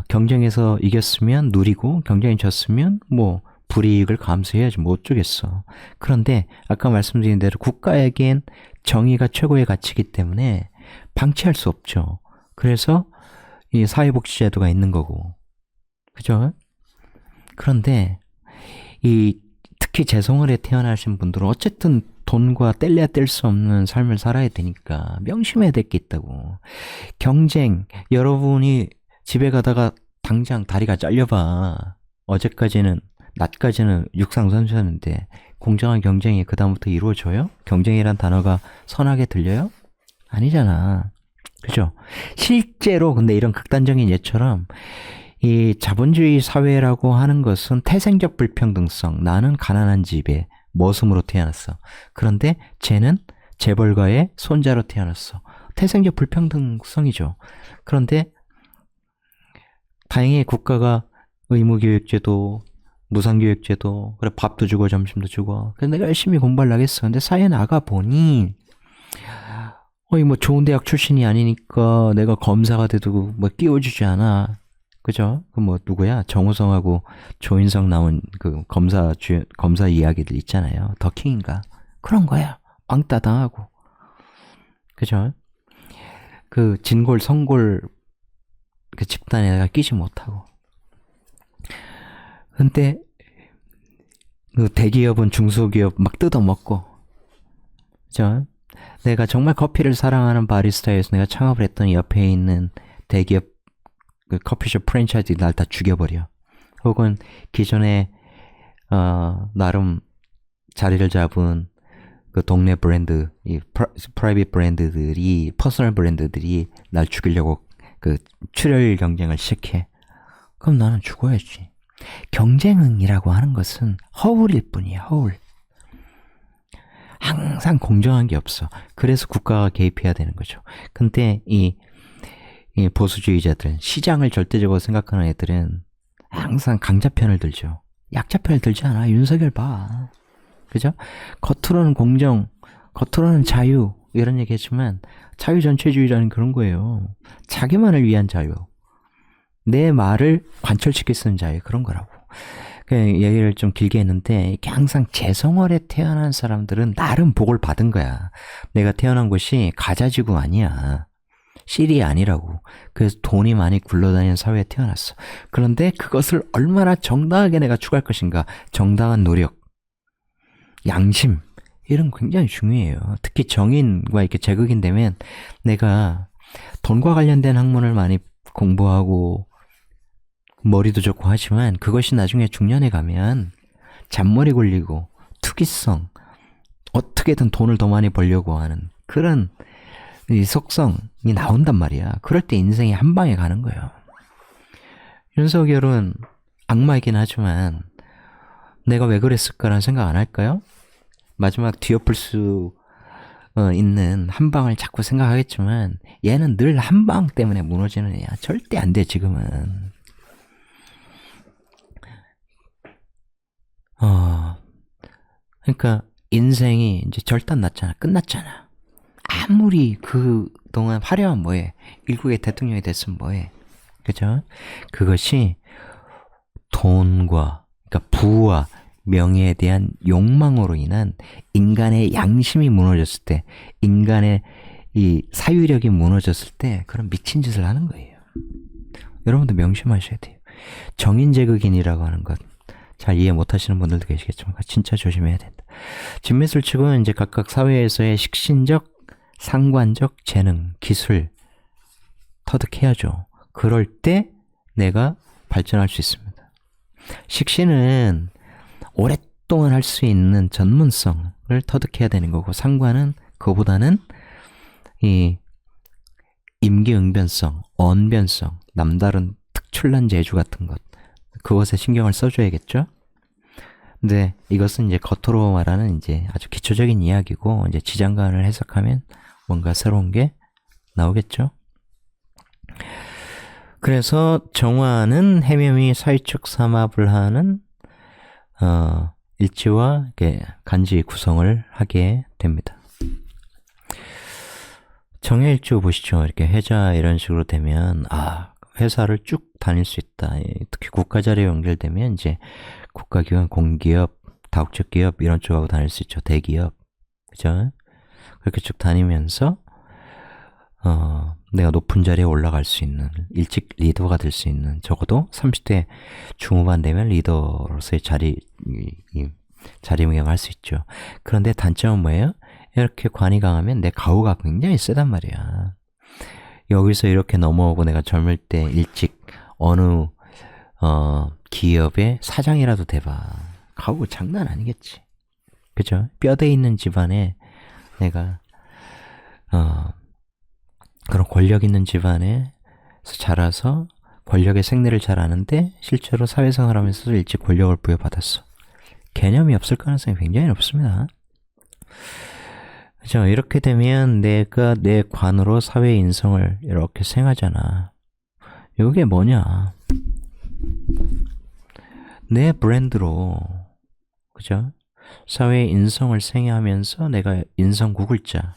경쟁에서 이겼으면 누리고 경쟁에 졌으면 뭐 불이익을 감수해야지 뭐 어쩌겠어. 그런데 아까 말씀드린 대로 국가에겐 정의가 최고의 가치이기 때문에 방치할 수 없죠. 그래서 이 사회복지제도가 있는 거고. 그죠? 그런데 특히 재성을에 태어나신 분들은 어쨌든 돈과 뗄래야 뗄 수 없는 삶을 살아야 되니까 명심해야 될 게 있다고. 경쟁, 여러분이 집에 가다가 당장 다리가 잘려봐. 낮까지는 육상 선수였는데 공정한 경쟁이 그다음부터 이루어져요? 경쟁이란 단어가 선하게 들려요? 아니잖아. 그죠? 실제로 근데 이런 극단적인 예처럼 이 자본주의 사회라고 하는 것은 태생적 불평등성. 나는 가난한 집에 머슴으로 태어났어. 그런데 쟤는 재벌가의 손자로 태어났어. 태생적 불평등성이죠. 그런데 다행히 국가가 의무교육제도, 무상교육제도, 그래 밥도 주고 점심도 주고. 그래서 내가 열심히 공부를 하겠어. 근데 사회에 나가보니 뭐 좋은 대학 출신이 아니니까 내가 검사가 돼도 뭐 끼워주지 않아. 그죠? 그 뭐 누구야? 정우성하고 조인성 나온 그 검사 이야기들 있잖아요. 더킹인가? 그런 거야. 왕따 당하고. 그죠? 그 진골 성골 그 집단에 내가 끼지 못하고. 근데 그 대기업은 중소기업 막 뜯어먹고. 그죠? 내가 정말 커피를 사랑하는 바리스타에서 내가 창업을 했던 옆에 있는 대기업 그 커피숍 프랜차이즈 날 다 죽여버려. 혹은 기존에 나름 자리를 잡은 그 동네 브랜드, 이 프라이빗 브랜드들이, 퍼스널 브랜드들이 날 죽이려고 그 출혈 경쟁을 시작해. 그럼 나는 죽어야지. 경쟁이라고 하는 것은 허울일 뿐이야, 허울. 항상 공정한 게 없어. 그래서 국가가 개입해야 되는 거죠. 근데 이 보수주의자들, 시장을 절대적으로 생각하는 애들은 항상 강자 편을 들죠. 약자 편을 들지 않아. 윤석열 봐. 그죠? 겉으로는 공정, 겉으로는 자유, 이런 얘기 했지만 자유 전체주의라는 그런 거예요. 자기만을 위한 자유. 내 말을 관철시킬 수 있는 자유, 그런 거라고. 그 얘기를 좀 길게 했는데 이게 항상 재성월에 태어난 사람들은 나름 복을 받은 거야. 내가 태어난 곳이 가자지구 아니야. 실이 아니라고. 그래서 돈이 많이 굴러다니는 사회에 태어났어. 그런데 그것을 얼마나 정당하게 내가 추구할 것인가. 정당한 노력, 양심, 이런 거 굉장히 중요해요. 특히 정인과 이렇게 재극인 되면 내가 돈과 관련된 학문을 많이 공부하고 머리도 좋고 하지만 그것이 나중에 중년에 가면 잔머리 굴리고 투기성, 어떻게든 돈을 더 많이 벌려고 하는 그런 이 속성이 나온단 말이야. 그럴 때 인생이 한 방에 가는 거예요. 윤석열은 악마이긴 하지만 내가 왜 그랬을까라는 생각 안 할까요? 마지막 뒤엎을 수 있는 한 방을 자꾸 생각하겠지만 얘는 늘 한 방 때문에 무너지는 애야. 절대 안 돼, 지금은. 그러니까 인생이 이제 절단 났잖아. 끝났잖아. 아무리 그동안 화려한 뭐해. 일국의 대통령이 됐으면 뭐해. 그죠? 그것이 돈과, 그러니까 부와 명예에 대한 욕망으로 인한 인간의 양심이 무너졌을 때, 인간의 이 사유력이 무너졌을 때 그런 미친 짓을 하는 거예요. 여러분도 명심하셔야 돼요. 정인재극인이라고 하는 것 잘 이해 못하시는 분들도 계시겠지만 진짜 조심해야 된다. 진мет을 치고 이제 각각 사회에서의 식신적, 상관적 재능, 기술 터득해야죠. 그럴 때 내가 발전할 수 있습니다. 식신은 오랫동안 할 수 있는 전문성을 터득해야 되는 거고, 상관은 그거보다는 이 임기응변성, 언변성, 남다른 특출난 재주 같은 것, 그것에 신경을 써줘야겠죠. 근데 이것은 이제 겉으로 말하는 이제 아주 기초적인 이야기고, 이제 지장간을 해석하면 뭔가 새로운 게 나오겠죠. 그래서 정화는 해묘미 사유축 삼합을 하는 일지와 간지 구성을 하게 됩니다. 정해일주 보시죠. 이렇게 해자 이런 식으로 되면 회사를 쭉 다닐 수 있다. 특히 국가 자리에 연결되면 이제 국가기관, 공기업, 다국적 기업 이런 쪽하고 다닐 수 있죠. 대기업, 그죠? 그렇게 쭉 다니면서 내가 높은 자리에 올라갈 수 있는, 일찍 리더가 될 수 있는, 적어도 30대 중후반 되면 리더로서의 자리매김할 수 있죠. 그런데 단점은 뭐예요? 이렇게 관이 강하면 내 가오가 굉장히 세단 말이야. 여기서 이렇게 넘어오고 내가 젊을 때 일찍 어느 기업의 사장이라도 돼봐. 가오 장난 아니겠지. 그죠? 뼈대 있는 집안에 내가 그런 권력 있는 집안에 자라서 권력의 생리를 잘 아는데 실제로 사회생활 하면서 일찍 권력을 부여받았어. 개념이 없을 가능성이 굉장히 높습니다. 그죠? 이렇게 되면 내가 내 관으로 사회 인성을 이렇게 생하잖아. 이게 뭐냐? 내 브랜드로, 그죠? 사회의 인성을 생하면서 내가 인성국을 짜.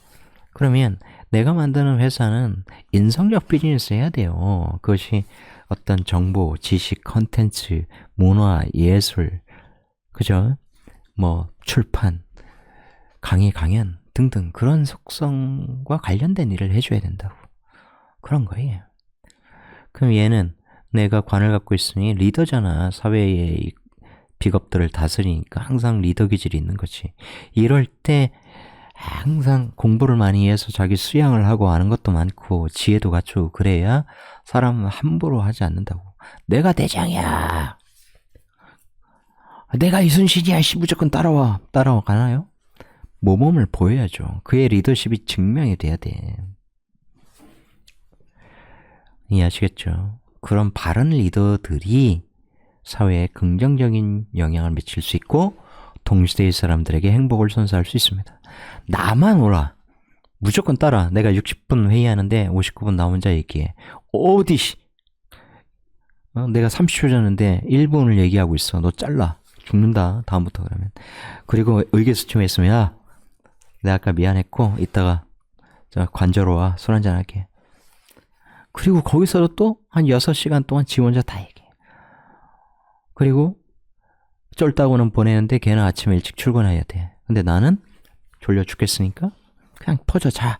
그러면 내가 만드는 회사는 인성적 비즈니스 해야 돼요. 그것이 어떤 정보, 지식, 컨텐츠, 문화, 예술, 그죠? 뭐 출판, 강의, 강연 등등 그런 속성과 관련된 일을 해줘야 된다고. 그런 거예요. 그럼 얘는 내가 관을 갖고 있으니 리더잖아. 사회의 비겁들을 다스리니까 항상 리더 기질이 있는 거지. 이럴 때 항상 공부를 많이 해서 자기 수양을 하고 하는 것도 많고 지혜도 갖추고 그래야 사람은 함부로 하지 않는다고. 내가 대장이야. 내가 이순신이야. 무조건 따라와. 가나요? 모범을 보여야죠. 그의 리더십이 증명이 돼야 돼. 이해하시겠죠? 그런 바른 리더들이 사회에 긍정적인 영향을 미칠 수 있고 동시대의 사람들에게 행복을 선사할 수 있습니다. 나만 오라. 무조건 따라. 내가 60분 회의하는데 59분 나 혼자 얘기해. 내가 30초 잤는데 1분을 얘기하고 있어. 너 잘라. 죽는다. 다음부터 그러면. 그리고 의기소침해 있으면 야, 내가 아까 미안했고 이따가 관저로 와. 술 한잔 할게. 그리고 거기서도 또 한 6시간 동안 지 혼자 다 얘기해. 그리고 쫄다고는 보내는데 걔는 아침에 일찍 출근해야 돼. 근데 나는 졸려 죽겠으니까 그냥 퍼져 자.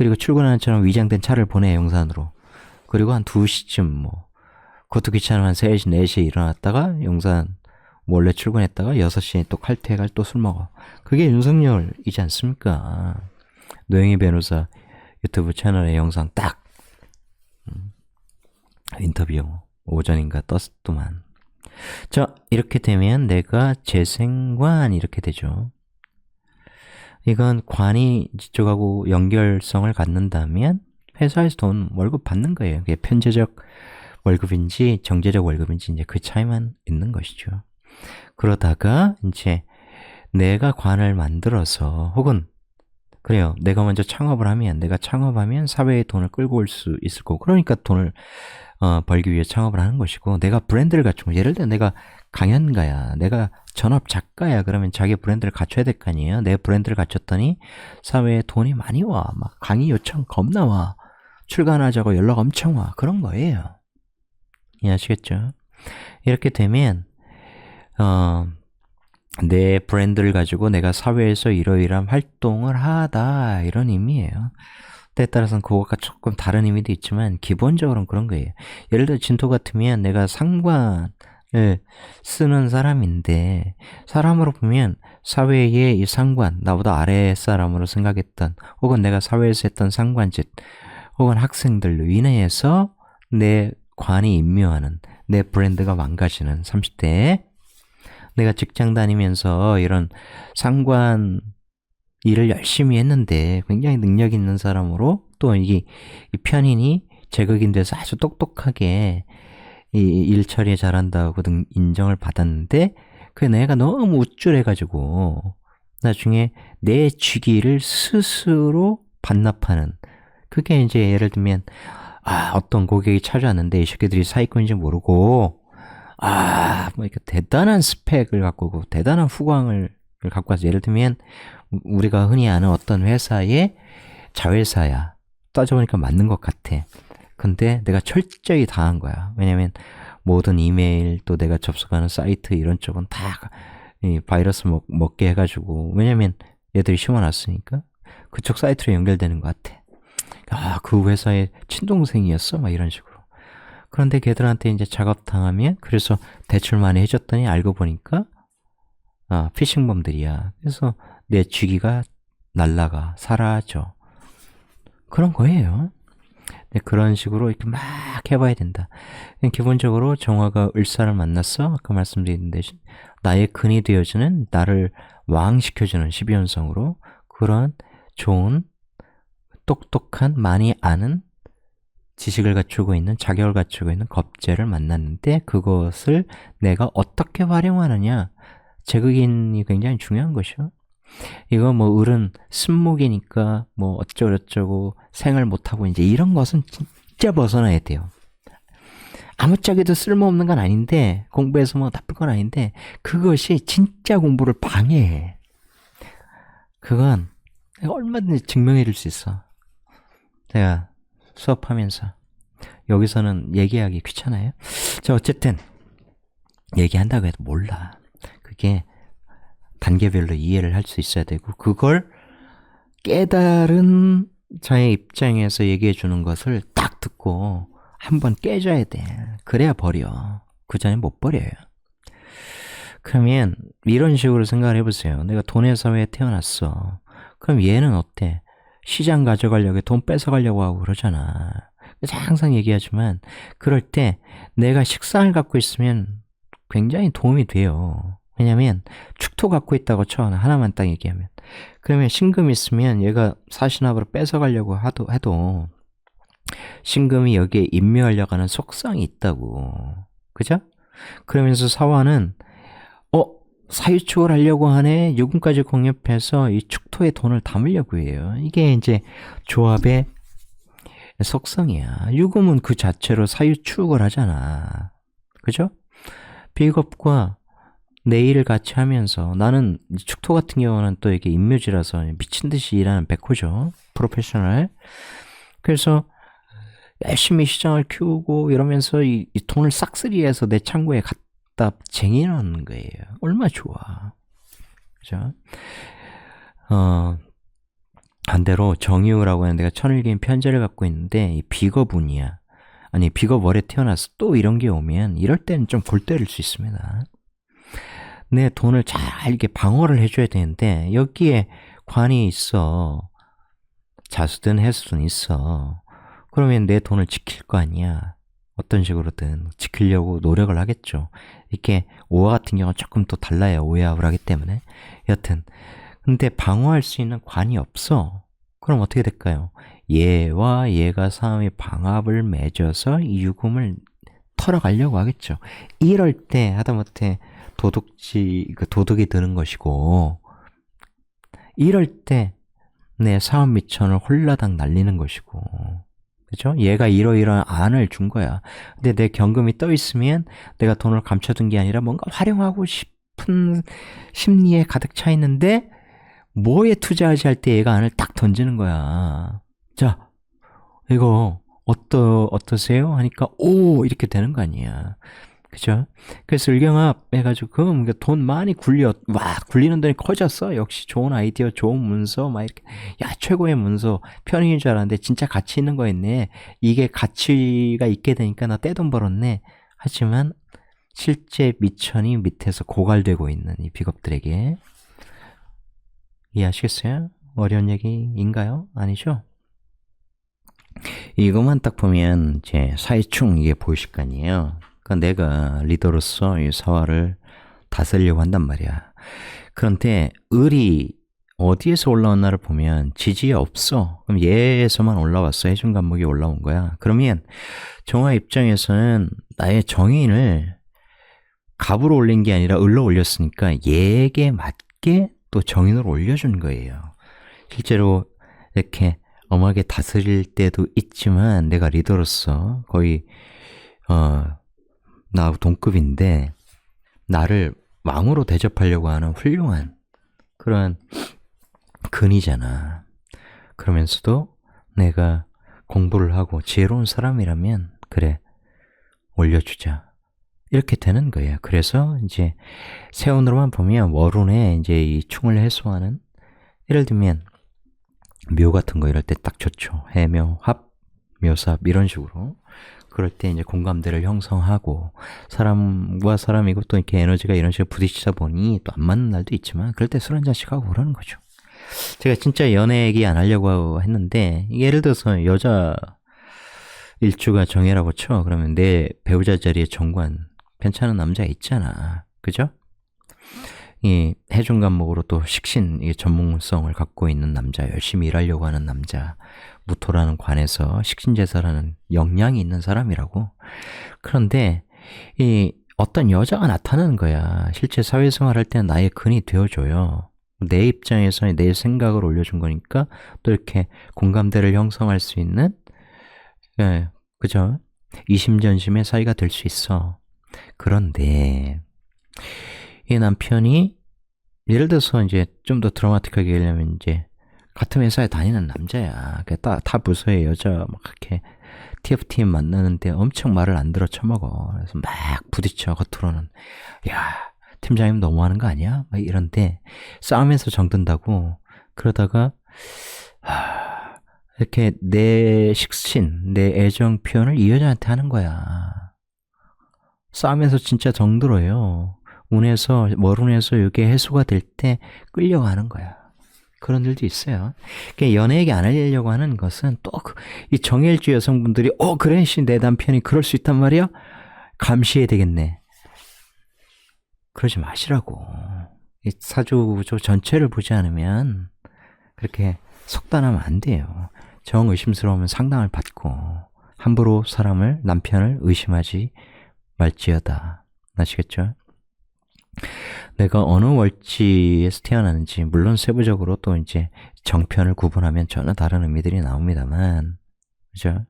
그리고 출근하는 처럼 위장된 차를 보내, 용산으로. 그리고 한 2시쯤 뭐, 그것도 귀찮으면 한 3시, 4시에 일어났다가 용산 몰래 출근했다가 6시에 또 칼퇴해가 또 술 먹어. 그게 윤석열이지 않습니까? 노영희 변호사 유튜브 채널에 영상 딱 인터뷰 오전인가 떴더만. 자, 이렇게 되면 내가 재생관 이렇게 되죠. 이건 관이 이쪽하고 연결성을 갖는다면 회사에서 돈 월급 받는 거예요. 그게 편제적 월급인지 정제적 월급인지 이제 그 차이만 있는 것이죠. 그러다가 이제 내가 관을 만들어서 혹은 그래요. 내가 먼저 창업을 하면 내가 창업하면 사회에 돈을 끌고 올 수 있을 거고 그러니까 돈을 벌기 위해 창업을 하는 것이고 내가 브랜드를 갖추고 예를 들어 내가 강연가야 내가 전업 작가야 그러면 자기 브랜드를 갖춰야 될 거 아니에요. 내 브랜드를 갖췄더니 사회에 돈이 많이 와. 막 강의 요청 겁나 와. 출간하자고 연락 엄청 와. 그런 거예요. 이해하시겠죠? 이렇게 되면 내 브랜드를 가지고 내가 사회에서 이러이러한 활동을 하다 이런 의미예요. 때에 따라서는 그것과 조금 다른 의미도 있지만 기본적으로는 그런 거예요. 예를 들어 진토 같으면 내가 상관을 쓰는 사람인데 사람으로 보면 사회의 이 상관, 나보다 아래 사람으로 생각했던 혹은 내가 사회에서 했던 상관짓 혹은 학생들로 인해서 내 관이 임묘하는 내 브랜드가 망가지는 30대에 내가 직장 다니면서 이런 상관 일을 열심히 했는데 굉장히 능력 있는 사람으로 또 이 편인이 제극인 돼서 아주 똑똑하게 이 일 처리에 잘한다고 등 인정을 받았는데 그 내가 너무 우쭐해가지고 나중에 내 직위를 스스로 반납하는 그게 이제 예를 들면 어떤 고객이 찾아왔는데 이 새끼들이 사기꾼인지 모르고 뭐 이렇게 대단한 스펙을 갖고 오고 대단한 후광을 갖고 와서 예를 들면 우리가 흔히 아는 어떤 회사의 자회사야. 따져보니까 맞는 것 같아. 근데 내가 철저히 다 한 거야. 왜냐면 모든 이메일 또 내가 접속하는 사이트 이런 쪽은 다 이 바이러스 먹게 해가지고 왜냐면 얘들이 심어놨으니까 그쪽 사이트로 연결되는 것 같아. 그 회사의 친동생이었어? 막 이런 식으로. 그런데 걔들한테 이제 작업당하면 그래서 대출 많이 해줬더니 알고 보니까 피싱범들이야. 그래서 내 직위가 날라가 사라져. 그런 거예요. 그런 식으로 이렇게 막 해봐야 된다. 기본적으로 정화가 을사를 만났어. 아까 말씀드린 대신 나의 근이 되어주는 나를 왕시켜주는 12연성으로 그런 좋은 똑똑한 많이 아는 지식을 갖추고 있는 자격을 갖추고 있는 겁재를 만났는데 그것을 내가 어떻게 활용하느냐 제극인이 굉장히 중요한 것이요. 이거 뭐 을은 쓴목이니까 뭐 어쩌고저쩌고 생을 못하고 이제 이런 것은 진짜 벗어나야 돼요. 아무짝에도 쓸모없는 건 아닌데 공부해서 뭐 나쁠 건 아닌데 그것이 진짜 공부를 방해해. 그건 얼마든지 증명해 줄 수 있어. 제가 수업하면서 여기서는 얘기하기 귀찮아요. 자 어쨌든 얘기한다고 해도 몰라. 그게 단계별로 이해를 할 수 있어야 되고 그걸 깨달은 자의 입장에서 얘기해 주는 것을 딱 듣고 한번 깨줘야 돼. 그래야 버려. 그 전에 못 버려요. 그러면 이런 식으로 생각을 해보세요. 내가 돈의 사회에 태어났어. 그럼 얘는 어때? 시장 가져가려고 돈 뺏어가려고 하고 그러잖아. 항상 얘기하지만 그럴 때 내가 식상을 갖고 있으면 굉장히 도움이 돼요. 왜냐면 축토 갖고 있다고 쳐. 하나만 딱 얘기하면. 그러면 신금이 있으면 얘가 사신합으로 뺏어가려고 해도 신금이 여기에 임묘하려고 하는 속성이 있다고. 그죠? 그러면서 사화는 사유축을 하려고 하네. 유금까지 공nhập해서 이 축토에 돈을 담으려고 해요. 이게 이제 조합의 속성이야. 유금은 그 자체로 사유축을 하잖아. 그죠? 비겁과 내일을 같이 하면서 나는 축토 같은 경우는 또 이게 임묘지라서 미친 듯이 일하는 백호죠. 프로페셔널. 그래서 열심히 시장을 키우고 이러면서 이 돈을 싹쓸이해서 내 창고에 갖다 쟁여놓는 거예요. 얼마나 좋아. 그죠? 반대로 정유라고 하는 내가 천을개인 편제를 갖고 있는데 이 비겁운이야. 아니 비겁월에 태어나서 또 이런 게 오면 이럴 때는 좀 골 때릴 수 있습니다. 내 돈을 잘 이렇게 방어를 해줘야 되는데 여기에 관이 있어. 자수든 해수든 있어. 그러면 내 돈을 지킬 거 아니야. 어떤 식으로든 지키려고 노력을 하겠죠. 이렇게 오화 같은 경우는 조금 또 달라요. 오해합을 하기 때문에. 여튼 근데 방어할 수 있는 관이 없어. 그럼 어떻게 될까요? 얘와 얘가 싸움의 방압을 맺어서 이 유금을 털어가려고 하겠죠. 이럴 때 하다못해 도둑이 드는 것이고, 이럴 때 내 사업 미천을 홀라당 날리는 것이고, 그죠? 얘가 이러이러한 안을 준 거야. 근데 내 경금이 떠 있으면 내가 돈을 감춰둔 게 아니라 뭔가 활용하고 싶은 심리에 가득 차 있는데 뭐에 투자하지 할 때 얘가 안을 딱 던지는 거야. 자, 이거 어떠세요? 하니까 오 이렇게 되는 거 아니야. 그죠? 그래서 을경합 해가지고 돈 많이 굴리는 돈이 커졌어. 역시 좋은 아이디어, 좋은 문서 막 이렇게 야 최고의 문서 편익인 줄 알았는데 진짜 가치 있는 거였네. 이게 가치가 있게 되니까 나 떼돈 벌었네. 하지만 실제 미천이 밑에서 고갈되고 있는 이 비겁들에게 이해하시겠어요? 어려운 얘기인가요? 아니죠? 이것만 딱 보면 이제 사회충 이게 보이실 거 아니에요. 그러니까 내가 리더로서 이 사활을 다스리려고 한단 말이야. 그런데 을이 어디에서 올라왔나를 보면 지지에 없어. 그럼 얘에서만 올라왔어. 해준 간목이 올라온 거야. 그러면 정화 입장에서는 나의 정인을 갑으로 올린 게 아니라 을로 올렸으니까 얘에게 맞게 또 정인으로 올려준 거예요. 실제로 이렇게 엄하게 다스릴 때도 있지만 내가 리더로서 거의 나하고 동급인데 나를 왕으로 대접하려고 하는 훌륭한 그런 근이잖아. 그러면서도 내가 공부를 하고 지혜로운 사람이라면 그래 올려주자 이렇게 되는 거예요. 그래서 이제 세운으로만 보면 월운에 이제 이 충을 해소하는 예를 들면 묘 같은 거 이럴 때 딱 좋죠. 해묘, 합, 묘삽 이런 식으로 그럴 때 이제 공감대를 형성하고 사람과 사람이고 또 이렇게 에너지가 이런 식으로 부딪히다 보니 또 안 맞는 날도 있지만 그럴 때 술 한잔씩 하고 그러는 거죠. 제가 진짜 연애 얘기 안 하려고 했는데 예를 들어서 여자 일주가 정해라고 쳐. 그러면 내 배우자 자리에 정관 괜찮은 남자 있잖아. 그죠? 이 해준 간목으로 또 식신 이 전문성을 갖고 있는 남자, 열심히 일하려고 하는 남자, 무토라는 관에서 식신제사라는 역량이 있는 사람이라고. 그런데 이 어떤 여자가 나타나는 거야. 실제 사회생활 할 때는 나의 근이 되어줘요. 내 입장에서 내 생각을 올려준 거니까 또 이렇게 공감대를 형성할 수 있는 그죠? 이심전심의 사이가 될 수 있어. 그런데 이 남편이 예를 들어서 이제 좀 더 드라마틱하게 얘기하면 이제 같은 회사에 다니는 남자야. 다 부서의 여자 막 이렇게 TF팀 만나는데 엄청 말을 안 들어 처먹어. 그래서 막 부딪혀 겉으로는 야 팀장님 너무하는 거 아니야? 막 이런데 싸우면서 정든다고 그러다가 이렇게 내 식신, 내 애정 표현을 이 여자한테 하는 거야. 싸우면서 진짜 정들어요. 운에서 월운에서 이게 해소가 될 때 끌려가는 거야. 그런 일도 있어요. 그러니까 연애 얘기 안 하려고 하는 것은 또 이 정일주 여성분들이 그래 내 남편이 그럴 수 있단 말이야? 감시해야 되겠네. 그러지 마시라고. 이 사주구조 전체를 보지 않으면 그렇게 속단하면 안 돼요. 정의심스러우면 상담을 받고 함부로 남편을 의심하지 말지어다. 아시겠죠? 내가 어느 월지에서 태어나는지 물론 세부적으로 또 이제 정편을 구분하면 전혀 다른 의미들이 나옵니다만 그죠?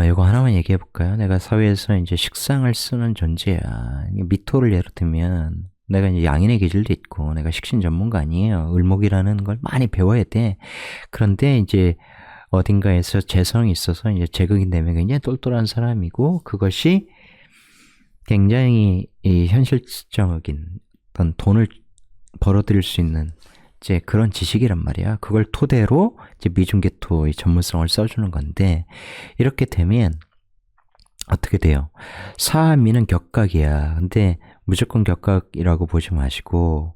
이거 하나만 얘기해 볼까요? 내가 사회에서 이제 식상을 쓰는 존재야. 미토를 예로 들면 내가 이제 양인의 기질도 있고 내가 식신 전문가 아니에요. 을목이라는 걸 많이 배워야 돼. 그런데 이제 어딘가에서 재성이 있어서 이제 제극이 되면 굉장히 똘똘한 사람이고 그것이 굉장히 이 현실적인 어떤 돈을 벌어들일 수 있는 이제 그런 지식이란 말이야. 그걸 토대로 이제 미중계토의 전문성을 써주는 건데, 이렇게 되면 어떻게 돼요? 사미는 격각이야. 근데 무조건 격각이라고 보지 마시고,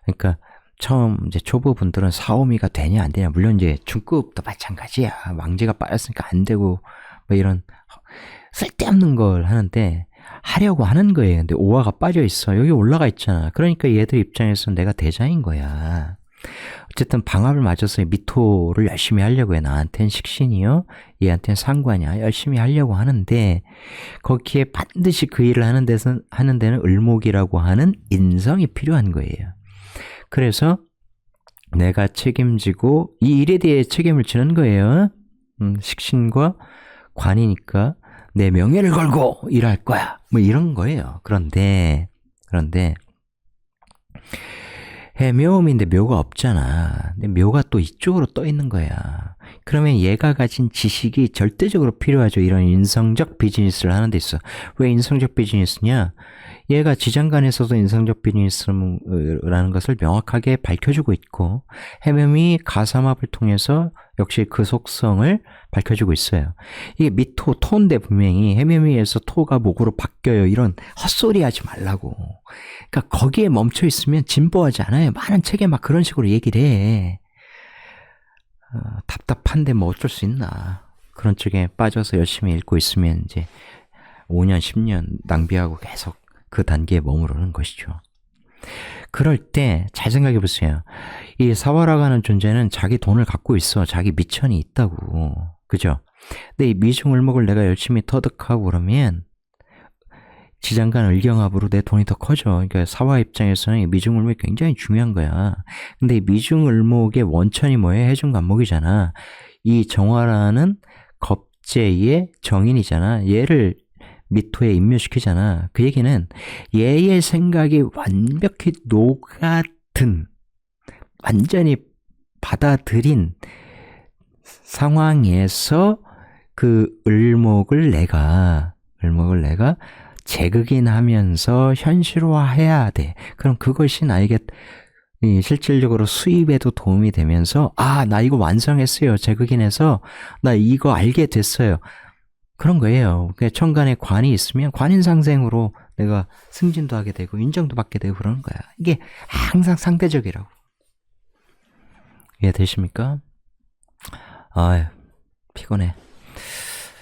그러니까 처음 이제 초보분들은 사오미가 되냐 안 되냐, 물론 이제 중급도 마찬가지야. 왕제가 빠졌으니까 안 되고 뭐 이런 쓸데없는 걸 하는데 하려고 하는 거예요. 근데 오화가 빠져 있어. 여기 올라가 있잖아. 그러니까 얘들 입장에서는 내가 대장인 거야. 어쨌든 방합을 맞아서 미토를 열심히 하려고 해. 나한텐 식신이요, 얘한텐 상관이야. 열심히 하려고 하는데 거기에 반드시 그 일을 하는 데는 을목이라고 하는 인성이 필요한 거예요. 그래서 내가 책임지고 이 일에 대해 책임을 지는 거예요. 식신과 관이니까 내 명예를 걸고 일할 거야. 뭐 이런 거예요. 그런데 해묘음인데 묘가 없잖아. 근데 묘가 또 이쪽으로 떠 있는 거야. 그러면 얘가 가진 지식이 절대적으로 필요하죠. 이런 인성적 비즈니스를 하는 데 있어. 왜 인성적 비즈니스냐? 얘가 지장간에서도 인성적 비즈니스라는 것을 명확하게 밝혀주고 있고, 해묘음이 가삼합을 통해서 역시 그 속성을 밝혀주고 있어요. 이게 미토, 토인데 분명히 해묘미에서 토가 목으로 바뀌어요. 이런 헛소리 하지 말라고. 그러니까 거기에 멈춰 있으면 진보하지 않아요. 많은 책에 막 그런 식으로 얘기를 해. 답답한데 뭐 어쩔 수 있나. 그런 쪽에 빠져서 열심히 읽고 있으면 이제 5년, 10년 낭비하고 계속 그 단계에 머무르는 것이죠. 그럴 때 잘 생각해 보세요. 이 사화라고 하는 존재는 자기 돈을 갖고 있어. 자기 미천이 있다고. 그죠? 근데 이 미중을목을 내가 열심히 터득하고 그러면 지장간 을경합으로 내 돈이 더 커져. 그러니까 사화 입장에서는 이 미중을목이 굉장히 중요한 거야. 근데 이 미중을목의 원천이 뭐예요? 해중간목이잖아. 이 정화라는 겁재의 정인이잖아. 얘를 미토에 임묘시키잖아. 그 얘기는 얘의 생각이 완벽히 녹아든, 완전히 받아들인 상황에서 그 을목을 내가 재극인하면서 현실화해야 돼. 그럼 그것이 나에게 실질적으로 수입에도 도움이 되면서, 나 이거 완성했어요. 재극인해서 나 이거 알게 됐어요. 그런 거예요. 천간에 관이 있으면 관인상생으로 내가 승진도 하게 되고 인정도 받게 되고 그러는 거야. 이게 항상 상대적이라고. 이해되십니까? 피곤해.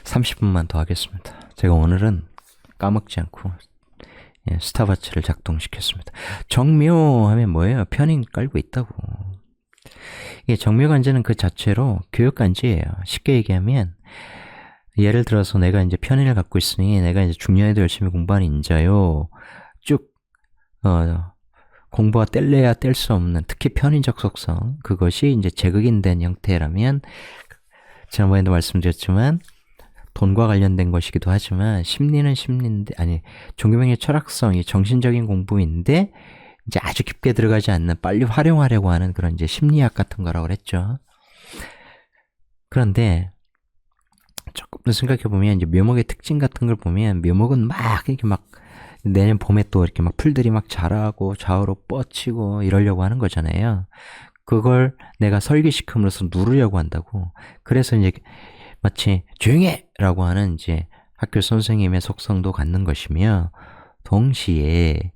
30분만 더 하겠습니다. 제가 오늘은 까먹지 않고 스탑워치를 작동시켰습니다. 정묘 하면 뭐예요? 편인 깔고 있다고. 이게 정묘간지는 그 자체로 교육간지예요. 쉽게 얘기하면, 예를 들어서 내가 이제 편인을 갖고 있으니 내가 이제 중년에도 열심히 공부하는 인자요. 쭉 공부가 뗄래야 뗄 수 없는, 특히 편인적 속성, 그것이 이제 재극인된 형태라면, 지난번에도 말씀드렸지만 돈과 관련된 것이기도 하지만 심리는 심리인데, 종교명의 철학성이 정신적인 공부인데 이제 아주 깊게 들어가지 않는, 빨리 활용하려고 하는 그런 이제 심리학 같은 거라고 그랬죠. 그런데 조금 더 생각해보면, 이제 묘목의 특징 같은 걸 보면, 묘목은 막 이렇게 막 내년 봄에 또 이렇게 막 풀들이 막 자라고 좌우로 뻗치고 이러려고 하는 거잖아요. 그걸 내가 설계시킴으로써 누르려고 한다고. 그래서 이제 마치 조용해! 라고 하는 이제 학교 선생님의 속성도 갖는 것이며, 동시에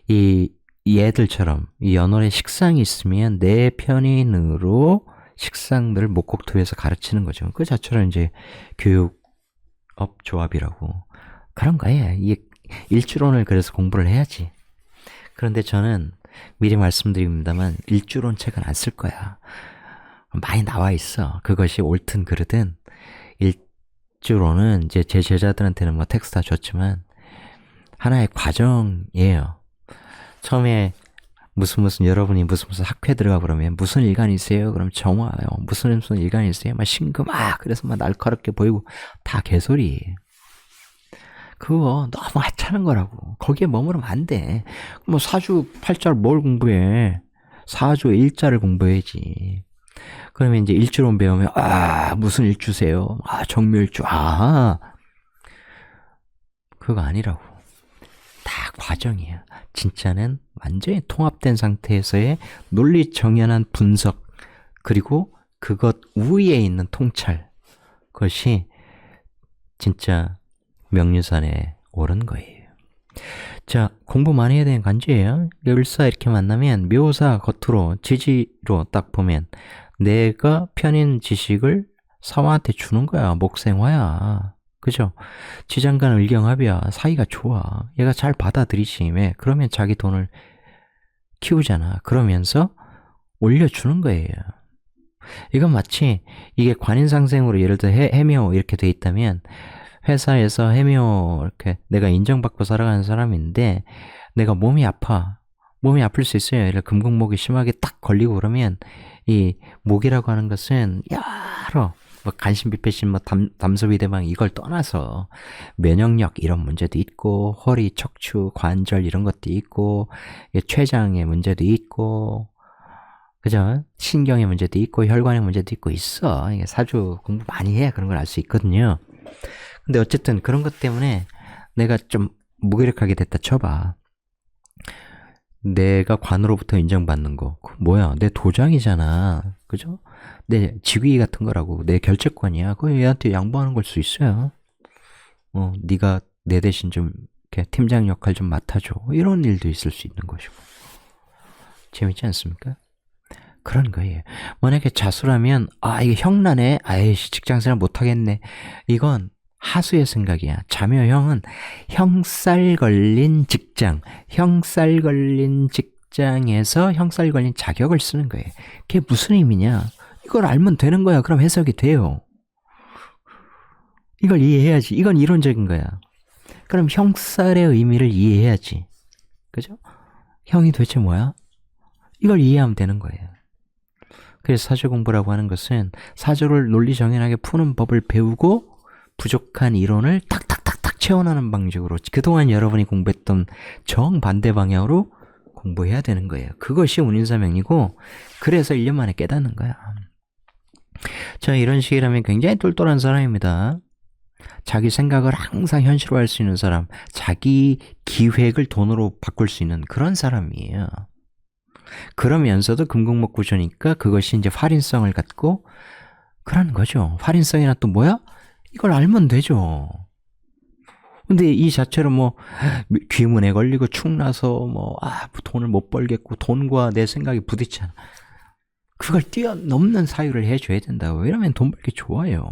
이 얘들처럼 이 연월에 식상이 있으면 내 편인으로 식상들을 목곡토에서 가르치는 거죠. 그 자체로 이제 교육업 조합이라고. 그런 거예요. 이 일주론을 그래서 공부를 해야지. 그런데 저는 미리 말씀드립니다만 일주론 책은 안 쓸 거야. 많이 나와 있어. 그것이 옳든 그르든 일주론은 이제 제 제자들한테는 뭐 텍스트 다 줬지만 하나의 과정이에요. 처음에 무슨 여러분이 무슨 학회 들어가 그러면 무슨 일간이세요? 그럼 정화요. 무슨 일간이세요? 막 신금, 그래서 막 날카롭게 보이고 다 개소리. 그거 너무 하찮은 거라고. 거기에 머무르면 안 돼. 뭐 사주 8자를 뭘 공부해? 사주 1자를 공부해야지. 그러면 이제 일주론 배우면, 무슨 일주세요? 정묘일주. 그거 아니라고. 다 과정이야. 진짜는 완전히 통합된 상태에서의 논리 정연한 분석, 그리고 그것 위에 있는 통찰, 그것이 진짜 명유산에 오른 거예요. 자, 공부 많이 해야 되는 간주예요. 을사 이렇게 만나면 묘사 겉으로 지지로 딱 보면 내가 펴낸 지식을 사화한테 주는 거야. 목생화야. 그죠? 지장간 을경합이야. 사이가 좋아. 얘가 잘 받아들이지. 왜? 그러면 자기 돈을 키우잖아. 그러면서 올려주는 거예요. 이건 마치 이게 관인상생으로 예를 들어 해묘 이렇게 돼 있다면 회사에서 해묘 이렇게 내가 인정받고 살아가는 사람인데 내가 몸이 아파. 몸이 아플 수 있어요. 예를 금공목이 심하게 딱 걸리고 그러면 이 목이라고 하는 것은 여러 뭐 간신비폐신 뭐 담소비대방 이걸 떠나서 면역력 이런 문제도 있고 허리, 척추, 관절 이런 것도 있고 췌장의 문제도 있고 그죠? 신경의 문제도 있고 혈관의 문제도 있고 있어. 이게 사주 공부 많이 해야 그런 걸 알 수 있거든요. 근데 어쨌든 그런 것 때문에 내가 좀 무기력하게 됐다 쳐봐. 내가 관으로부터 인정받는 거 뭐야? 내 도장이잖아. 그죠? 내 직위 같은 거라고. 내 결재권이야. 그거 얘한테 양보하는 걸 수 있어요. 네가 내 대신 좀 이렇게 팀장 역할 좀 맡아줘. 이런 일도 있을 수 있는 것이고. 재밌지 않습니까? 그런 거예요. 만약에 자수라면 이게 형나네. 아이씨 직장생활 못하겠네. 이건 하수의 생각이야. 자묘형은 형살 걸린 직장, 형살 걸린 직장에서 형살 걸린 자격을 쓰는 거예요. 그게 무슨 의미냐? 이걸 알면 되는 거야. 그럼 해석이 돼요. 이걸 이해해야지. 이건 이론적인 거야. 그럼 형살의 의미를 이해해야지. 그죠? 형이 도대체 뭐야? 이걸 이해하면 되는 거예요. 그래서 사주 공부라고 하는 것은 사주를 논리 정연하게 푸는 법을 배우고 부족한 이론을 탁탁탁탁 채워나가는 방식으로 그동안 여러분이 공부했던 정반대 방향으로 공부해야 되는 거예요. 그것이 운인사명이고 그래서 1년 만에 깨닫는 거야. 자, 이런 식이라면 굉장히 똘똘한 사람입니다. 자기 생각을 항상 현실화할 수 있는 사람, 자기 기획을 돈으로 바꿀 수 있는 그런 사람이에요. 그러면서도 금공목 구조니까 그것이 이제 활인성을 갖고 그런 거죠. 활인성이나 또 뭐야? 이걸 알면 되죠. 근데 이 자체로 뭐 귀문에 걸리고 축나서 돈을 못 벌겠고 돈과 내 생각이 부딪히잖아. 그걸 뛰어넘는 사유를 해줘야 된다고. 이러면 돈 벌기 좋아요.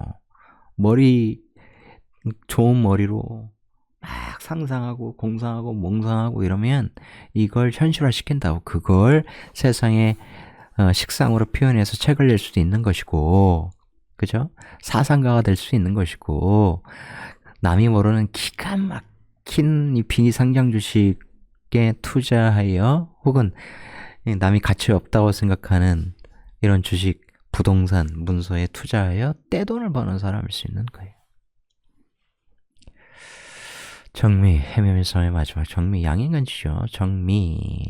좋은 머리로 막 상상하고 공상하고 몽상하고 이러면 이걸 현실화 시킨다고. 그걸 세상에 식상으로 표현해서 책을 낼 수도 있는 것이고, 그죠? 사상가가 될 수 있는 것이고, 남이 모르는 기가 막힌 이 비상장 주식에 투자하여 혹은 남이 가치 없다고 생각하는 이런 주식, 부동산, 문서에 투자하여 떼돈을 버는 사람일 수 있는 거예요. 정미, 해묘일성의 마지막 정미, 양인 간지죠. 정미.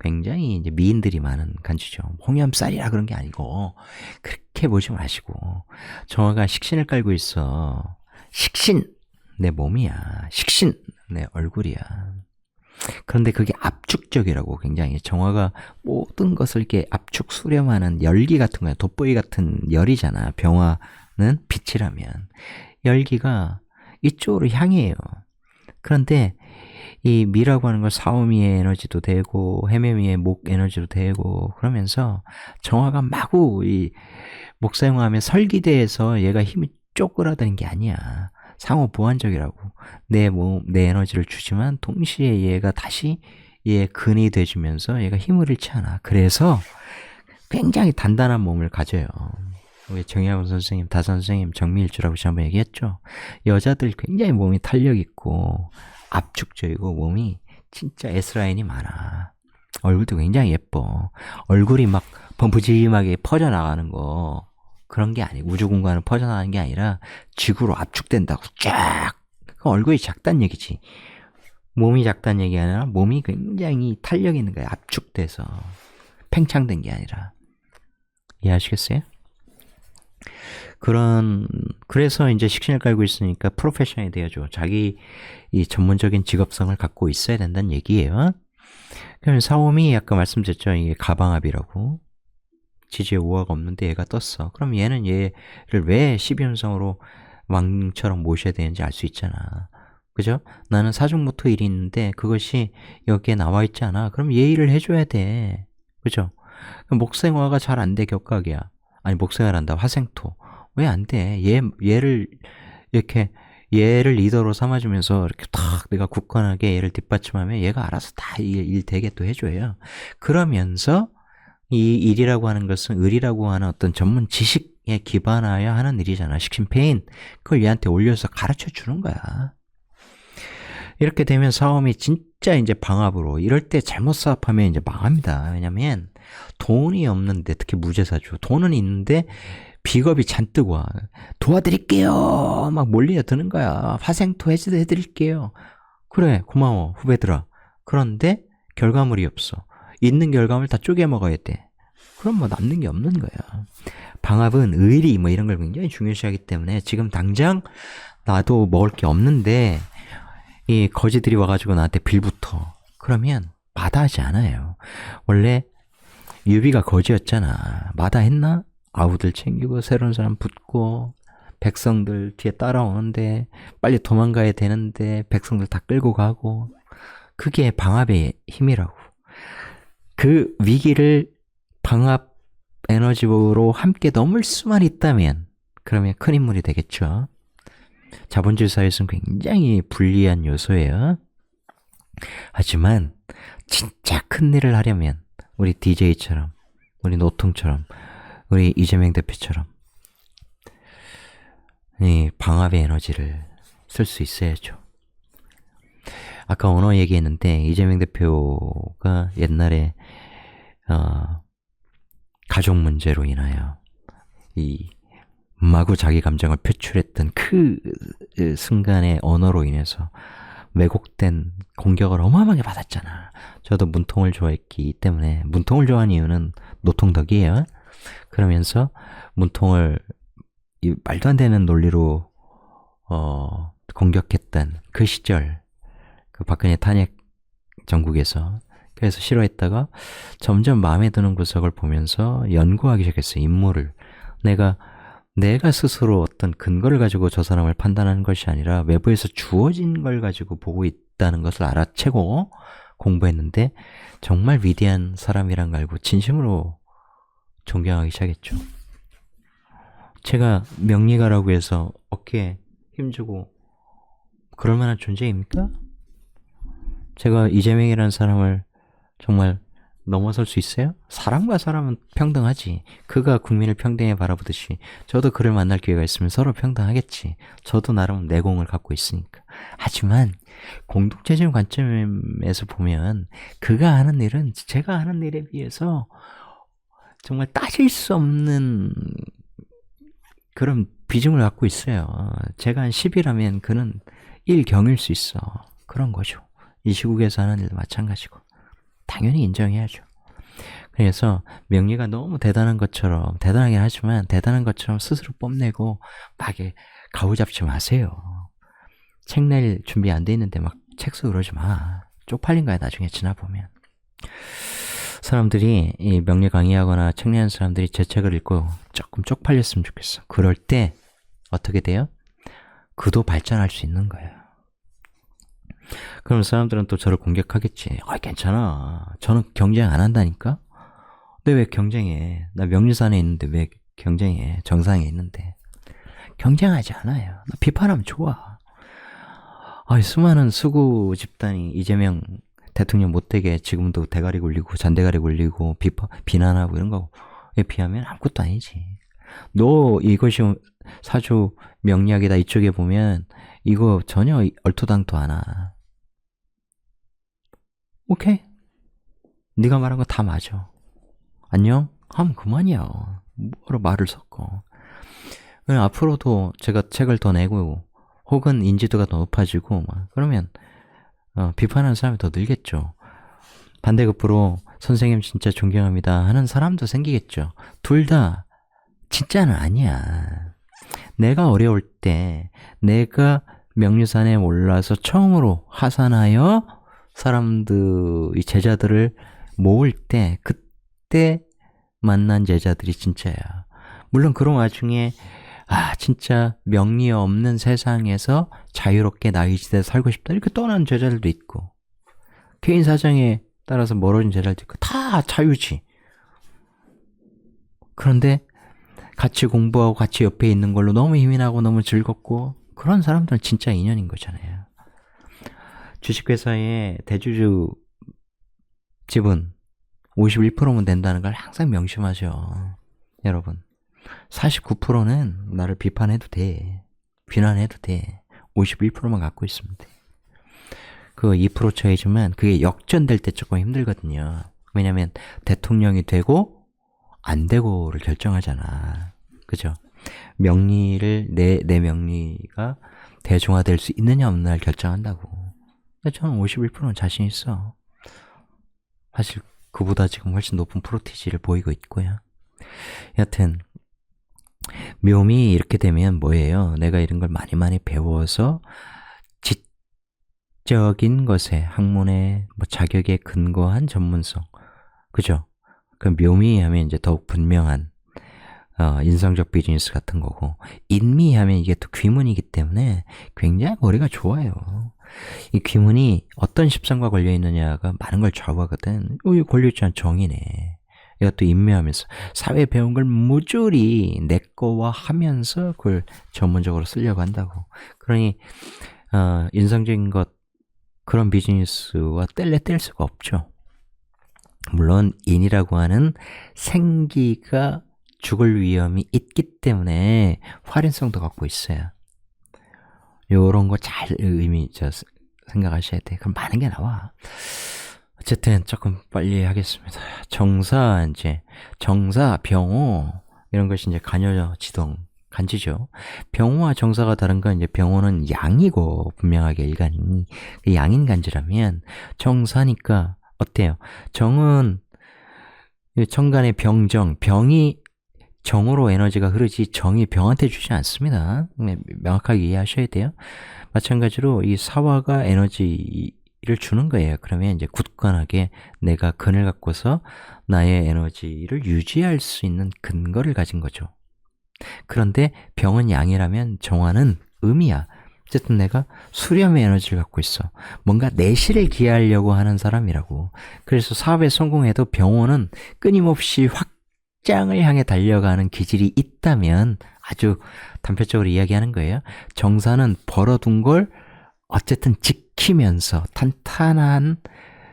굉장히 이제 미인들이 많은 간지죠. 홍염살이라 그런 게 아니고, 그렇게 보지 마시고, 정화가 식신을 깔고 있어. 식신! 내 몸이야. 식신! 내 얼굴이야. 그런데 그게 압축적이라고. 굉장히 정화가 모든 것을 이렇게 압축, 수렴하는 열기 같은 거야. 돋보이 같은 열이잖아. 병화는 빛이라면. 열기가 이쪽으로 향해요. 그런데 이 미라고 하는 걸 사오미의 에너지도 되고 해매미의 목 에너지도 되고 그러면서 정화가 마구 이 목사용하면 설기대에서 얘가 힘이 쪼그라드는 게 아니야. 상호 보완적이라고. 내 에너지를 주지만 동시에 얘가 다시 얘의 근이 돼주면서 얘가 힘을 잃지 않아. 그래서 굉장히 단단한 몸을 가져요. 우리 정혜원 선생님, 다 선생님, 정미일주라고 지난번 얘기했죠. 여자들 굉장히 몸이 탄력 있고 압축적이고 몸이 진짜 S라인이 많아. 얼굴도 굉장히 예뻐. 얼굴이 막 범프짐하게 퍼져나가는 거 그런 게 아니고 우주 공간을 퍼져나가는 게 아니라 지구로 압축된다고 쫙. 그 얼굴이 작단 얘기지. 몸이 작단 얘기 아니라 몸이 굉장히 탄력 있는 거야. 압축돼서 팽창된 게 아니라. 이해하시겠어요? 그래서 이제 식신을 깔고 있으니까 프로페셔널이 되어줘. 자기 이 전문적인 직업성을 갖고 있어야 된다는 얘기예요. 그럼 사오미 아까 말씀드렸죠. 이게 가방압이라고. 지지에 우화가 없는데 얘가 떴어. 그럼 얘는 얘를 왜 12연성으로 왕처럼 모셔야 되는지 알 수 있잖아. 그죠? 나는 사중모토 일이 있는데 그것이 여기에 나와 있지 않아. 그럼 예의를 해줘야 돼. 그죠? 목생화가 잘 안 돼, 격각이야. 아니, 목생화란다. 화생토. 왜 안 돼? 얘를 이렇게 얘를 리더로 삼아주면서 이렇게 탁 내가 굳건하게 얘를 뒷받침하면 얘가 알아서 다 일 되게 또 해줘요. 그러면서 이 일이라고 하는 것은 을이라고 하는 어떤 전문 지식에 기반하여 하는 일이잖아. 식심페인. 그걸 얘한테 올려서 가르쳐 주는 거야. 이렇게 되면 사업이 진짜 이제 방압으로, 이럴 때 잘못 사업하면 이제 망합니다. 왜냐면 돈이 없는데, 특히 무제사주, 돈은 있는데 비겁이 잔뜩 와. 도와드릴게요. 막 몰려드는 거야. 화생토 해드릴게요. 그래, 고마워, 후배들아. 그런데 결과물이 없어. 있는 결과물 다 쪼개 먹어야 돼. 그럼 뭐 남는 게 없는 거야. 방압은 의리 뭐 이런 걸 굉장히 중요시하기 때문에 지금 당장 나도 먹을 게 없는데 이 거지들이 와가지고 나한테 빌붙어. 그러면 마다하지 않아요. 원래 유비가 거지였잖아. 마다했나? 아우들 챙기고 새로운 사람 붙고 백성들 뒤에 따라오는데 빨리 도망가야 되는데 백성들 다 끌고 가고, 그게 방압의 힘이라고. 그 위기를 방압 에너지로 함께 넘을 수만 있다면 그러면 큰 인물이 되겠죠. 자본주의 사회에서는 굉장히 불리한 요소예요. 하지만 진짜 큰 일을 하려면 우리 DJ처럼, 우리 노통처럼, 우리 이재명 대표처럼 이 방압의 에너지를 쓸 수 있어야죠. 아까 언어 얘기했는데 이재명 대표가 옛날에 가족 문제로 인하여 이 마구 자기 감정을 표출했던 그 순간의 언어로 인해서 왜곡된 공격을 어마어마하게 받았잖아. 저도 문통을 좋아했기 때문에, 문통을 좋아하는 이유는 노통덕이에요. 그러면서 문통을 이 말도 안 되는 논리로 공격했던 그 시절, 그 박근혜 탄핵 정국에서, 그래서 싫어했다가 점점 마음에 드는 구석을 보면서 연구하기 시작했어요. 인물을. 내가 스스로 어떤 근거를 가지고 저 사람을 판단하는 것이 아니라 외부에서 주어진 걸 가지고 보고 있다는 것을 알아채고 공부했는데 정말 위대한 사람이란 걸 알고 진심으로 존경하기 시작했죠. 제가 명리가라고 해서 어깨에 힘주고 그럴 만한 존재입니까? 제가 이재명이라는 사람을 정말 넘어설 수 있어요? 사람과 사람은 평등하지. 그가 국민을 평등히 바라보듯이 저도 그를 만날 기회가 있으면 서로 평등하겠지. 저도 나름 내공을 갖고 있으니까. 하지만 공동체적인 관점에서 보면 그가 하는 일은 제가 하는 일에 비해서 정말 따질 수 없는 그런 비중을 갖고 있어요. 제가 한 10이라면 그는 1경일 수 있어. 그런 거죠. 이 시국에서 하는 일도 마찬가지고. 당연히 인정해야죠. 그래서 명리가 너무 대단한 것처럼, 대단하긴 하지만 대단한 것처럼 스스로 뽐내고 막 가오잡지 마세요. 책 낼 준비 안 돼 있는데 막 책 쓰고 그러지 마. 쪽팔린 거야 나중에 지나보면. 사람들이 이 명리 강의하거나 책 내는 사람들이 제 책을 읽고 조금 쪽팔렸으면 좋겠어. 그럴 때 어떻게 돼요? 그도 발전할 수 있는 거예요. 그럼 사람들은 또 저를 공격하겠지. 괜찮아. 저는 경쟁 안 한다니까? 근데 왜 경쟁해? 나 명리산에 있는데 왜 경쟁해? 정상에 있는데. 경쟁하지 않아요. 나 비판하면 좋아. 수많은 수구 집단이 이재명 대통령 못되게 지금도 대가리 굴리고 잔대가리 굴리고 비난하고 이런 거에 비하면 아무것도 아니지. 너 이것이 사주 명리학이다 이쪽에 보면 이거 전혀 얼토당토 않아. 오케이. 네가 말한 거 다 맞아. 안녕? 하면 그만이야. 뭐로 말을 섞어. 그냥 앞으로도 제가 책을 더 내고 혹은 인지도가 더 높아지고 그러면 비판하는 사람이 더 늘겠죠. 반대급부로 선생님 진짜 존경합니다 하는 사람도 생기겠죠. 둘 다 진짜는 아니야. 내가 어려울 때 내가 명류산에 올라서 처음으로 하산하여 사람들, 이 제자들을 모을 때, 그때 만난 제자들이 진짜야. 물론 그런 와중에, 진짜 명리 없는 세상에서 자유롭게 나이지대 살고 싶다. 이렇게 떠난 제자들도 있고, 개인 사정에 따라서 멀어진 제자들도 있고, 다 자유지. 그런데 같이 공부하고 같이 옆에 있는 걸로 너무 힘이 나고 너무 즐겁고, 그런 사람들은 진짜 인연인 거잖아요. 주식회사의 대주주 지분 51%면 된다는 걸 항상 명심하죠. 여러분, 49%는 나를 비판해도 돼. 비난해도 돼. 51%만 갖고 있으면 돼. 그 2% 처해주면 그게 역전될 때 조금 힘들거든요. 왜냐면 대통령이 되고 안 되고를 결정하잖아. 그죠? 명리를 내 명리가 대중화될 수 있느냐 없느냐를 결정한다고. 근데 저는 51%는 자신 있어. 사실 그보다 지금 훨씬 높은 프로티지를 보이고 있고요. 여튼 묘미 이렇게 되면 뭐예요? 내가 이런 걸 많이 배워서 지적인 것에 학문의 자격에 근거한 전문성, 그죠? 그 묘미 하면 이제 더욱 분명한 인성적 비즈니스 같은 거고, 인미 하면 이게 또 귀문이기 때문에 굉장히 머리가 좋아요. 이 귀문이 어떤 십성과 걸려 있느냐가 많은 걸 좌우하거든. 여기 걸려있잖아, 정이네. 이것도 인묘하면서 사회 배운 걸 모조리 내 거와 하면서 그걸 전문적으로 쓰려고 한다고. 그러니 인성적인 것, 그런 비즈니스와 뗄 수가 없죠. 물론 인이라고 하는 생기가 죽을 위험이 있기 때문에 활인성도 갖고 있어요. 요런 거 잘 생각하셔야 돼. 그럼 많은 게 나와. 어쨌든 조금 빨리 하겠습니다. 정사, 병호, 이런 것이 이제 간지죠. 병호와 정사가 다른 건 이제 병호는 양이고, 분명하게 일간이. 양인 간지라면, 정사니까, 어때요? 정은, 천간의 병이 정으로 에너지가 흐르지 정이 병한테 주지 않습니다. 명확하게 이해하셔야 돼요. 마찬가지로 이 사화가 에너지를 주는 거예요. 그러면 이제 굳건하게 내가 근을 갖고서 나의 에너지를 유지할 수 있는 근거를 가진 거죠. 그런데 병은 양이라면 정화는 음이야. 어쨌든 내가 수렴의 에너지를 갖고 있어. 뭔가 내실을 기하려고 하는 사람이라고. 그래서 사업에 성공해도 병원은 끊임없이 확장을 향해 달려가는 기질이 있다면, 아주 단편적으로 이야기하는 거예요. 정사는 벌어둔 걸 어쨌든 지키면서 탄탄한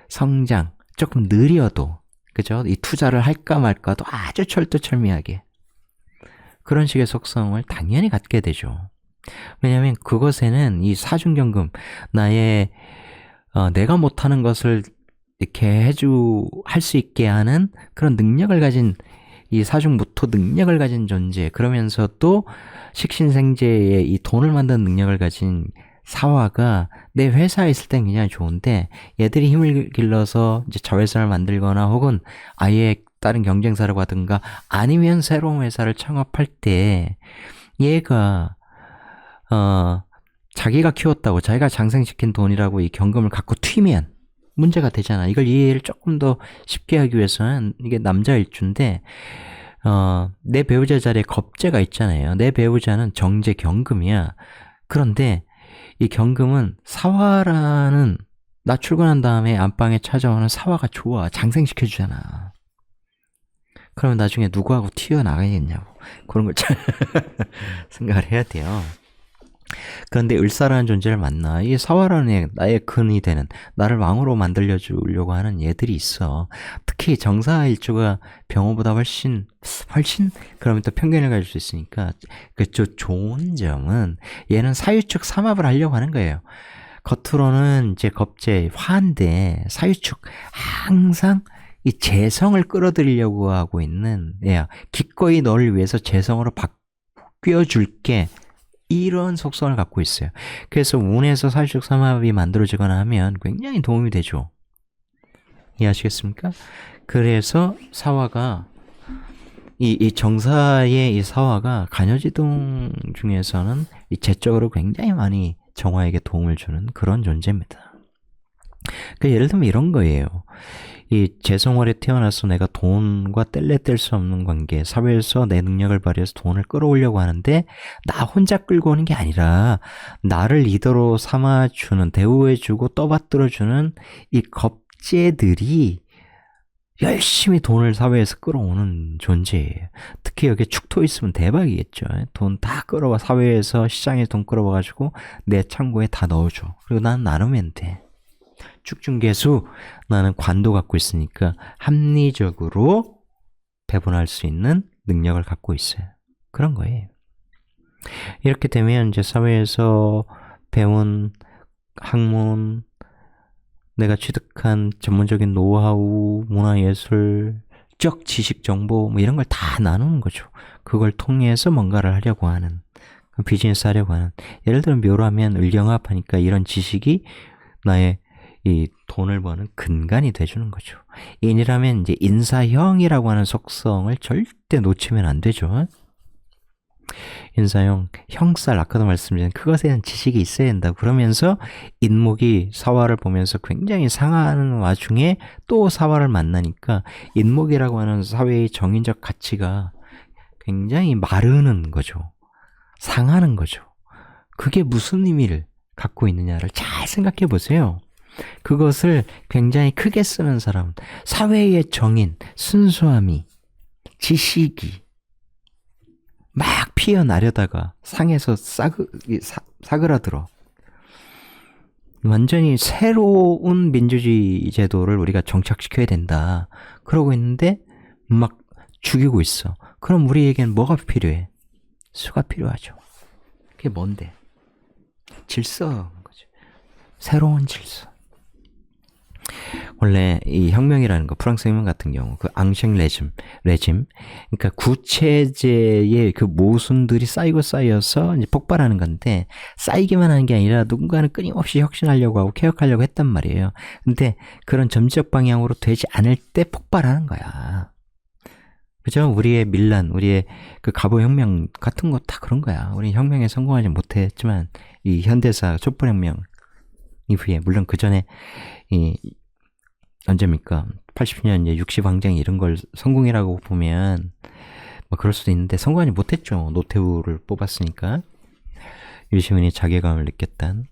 성장, 조금 느려도, 그죠? 이 투자를 할까 말까도 아주 철두철미하게 그런 식의 속성을 당연히 갖게 되죠. 왜냐하면 그것에는 이 사중경금, 내가 못하는 것을 이렇게 할 수 있게 하는 그런 능력을 가진, 이 사중무토 능력을 가진 존재, 그러면서 또 식신생재의 이 돈을 만드는 능력을 가진 사화가 내 회사에 있을 땐 굉장히 좋은데, 얘들이 힘을 길러서 이제 자회사를 만들거나 혹은 아예 다른 경쟁사를 가든가 아니면 새로운 회사를 창업할 때 얘가 자기가 키웠다고, 자기가 장생시킨 돈이라고 이 경금을 갖고 튀면 문제가 되잖아. 이걸 이해를 조금 더 쉽게 하기 위해서는, 이게 남자 일주인데 내 배우자 자리에 겁재가 있잖아요. 내 배우자는 정제 경금이야. 그런데 이 경금은 사화라는, 나 출근한 다음에 안방에 찾아오는 사화가 좋아. 장생시켜주잖아. 그러면 나중에 누구하고 튀어나가겠냐고. 그런 걸 잘 생각을 해야 돼요. 그런데 을사라는 존재를 만나 이 사화라는 나의 근이 되는, 나를 왕으로 만들려주려고 하는 얘들이 있어. 특히 정사일주가 병호보다 훨씬 그러면 또 편견을 가질 수 있으니까, 그 좋은 점은 얘는 사유축 삼합을 하려고 하는 거예요. 겉으로는 이제 겁재 화인데 사유축 항상 이 재성을 끌어들이려고 하고 있는, 기꺼이 너를 위해서 재성으로 바뀌어줄게, 이런 속성을 갖고 있어요. 그래서 운에서 사유축 삼합이 만들어지거나 하면 굉장히 도움이 되죠. 이해하시겠습니까? 그래서 사화가, 이 정사의 이 사화가 간여지동 중에서는 이 재적으로 굉장히 많이 정화에게 도움을 주는 그런 존재입니다. 예를 들면 이런 거예요. 이 재성월에 태어나서 내가 돈과 뗄래 뗄 수 없는 관계, 사회에서 내 능력을 발휘해서 돈을 끌어오려고 하는데 나 혼자 끌고 오는 게 아니라 나를 리더로 삼아주는, 대우해주고 떠받들어주는 이 겁재들이 열심히 돈을 사회에서 끌어오는 존재예요. 특히 여기에 축토 있으면 대박이겠죠. 돈 다 끌어와, 사회에서 시장에서 돈 끌어와가지고 내 창고에 다 넣어줘. 그리고 난 나누면 돼. 축중개수, 나는 관도 갖고 있으니까 합리적으로 배분할 수 있는 능력을 갖고 있어요. 그런 거예요. 이렇게 되면 이제 사회에서 배운 학문, 내가 취득한 전문적인 노하우, 문화예술적 지식 정보 뭐 이런 걸 다 나누는 거죠. 그걸 통해서 뭔가를 하려고 하는, 비즈니스 하려고 하는. 예를 들어 묘라면 을경합하니까 이런 지식이 나의 이 돈을 버는 근간이 돼주는 거죠. 인이라면 이제 인사형이라고 하는 속성을 절대 놓치면 안 되죠. 인사형, 형살, 아까도 말씀드린 그것에 대한 지식이 있어야 된다. 그러면서 인목이 사화를 보면서 굉장히 상하는 와중에 또 사화를 만나니까 인목이라고 하는 사회의 정인적 가치가 굉장히 마르는 거죠. 상하는 거죠. 그게 무슨 의미를 갖고 있느냐를 잘 생각해 보세요. 그것을 굉장히 크게 쓰는 사람, 사회의 정인, 순수함이, 지식이 막 피어나려다가 상에서 사그라들어. 완전히 새로운 민주주의 제도를 우리가 정착시켜야 된다. 그러고 있는데 막 죽이고 있어. 그럼 우리에겐 뭐가 필요해? 수가 필요하죠. 그게 뭔데? 질서인 거죠. 새로운 질서. 원래 이 혁명이라는 거, 프랑스 혁명 같은 경우 그 앙셴 레짐, 그러니까 구체제의 그 모순들이 쌓이고 쌓여서 이제 폭발하는 건데, 쌓이기만 하는 게 아니라 누군가는 끊임없이 혁신하려고 하고 개혁하려고 했단 말이에요. 근데 그런 점지적 방향으로 되지 않을 때 폭발하는 거야. 그죠? 우리의 밀란, 우리의 그 갑오혁명 같은 거 다 그런 거야. 우리 혁명에 성공하지 못했지만 이 현대사 촛불혁명 이후에, 물론 그 전에 언제입니까? 80년 60항쟁 이런 걸 성공이라고 보면 뭐 그럴 수도 있는데 성공하지 못했죠. 노태우를 뽑았으니까. 유시민이 자괴감을 느꼈단.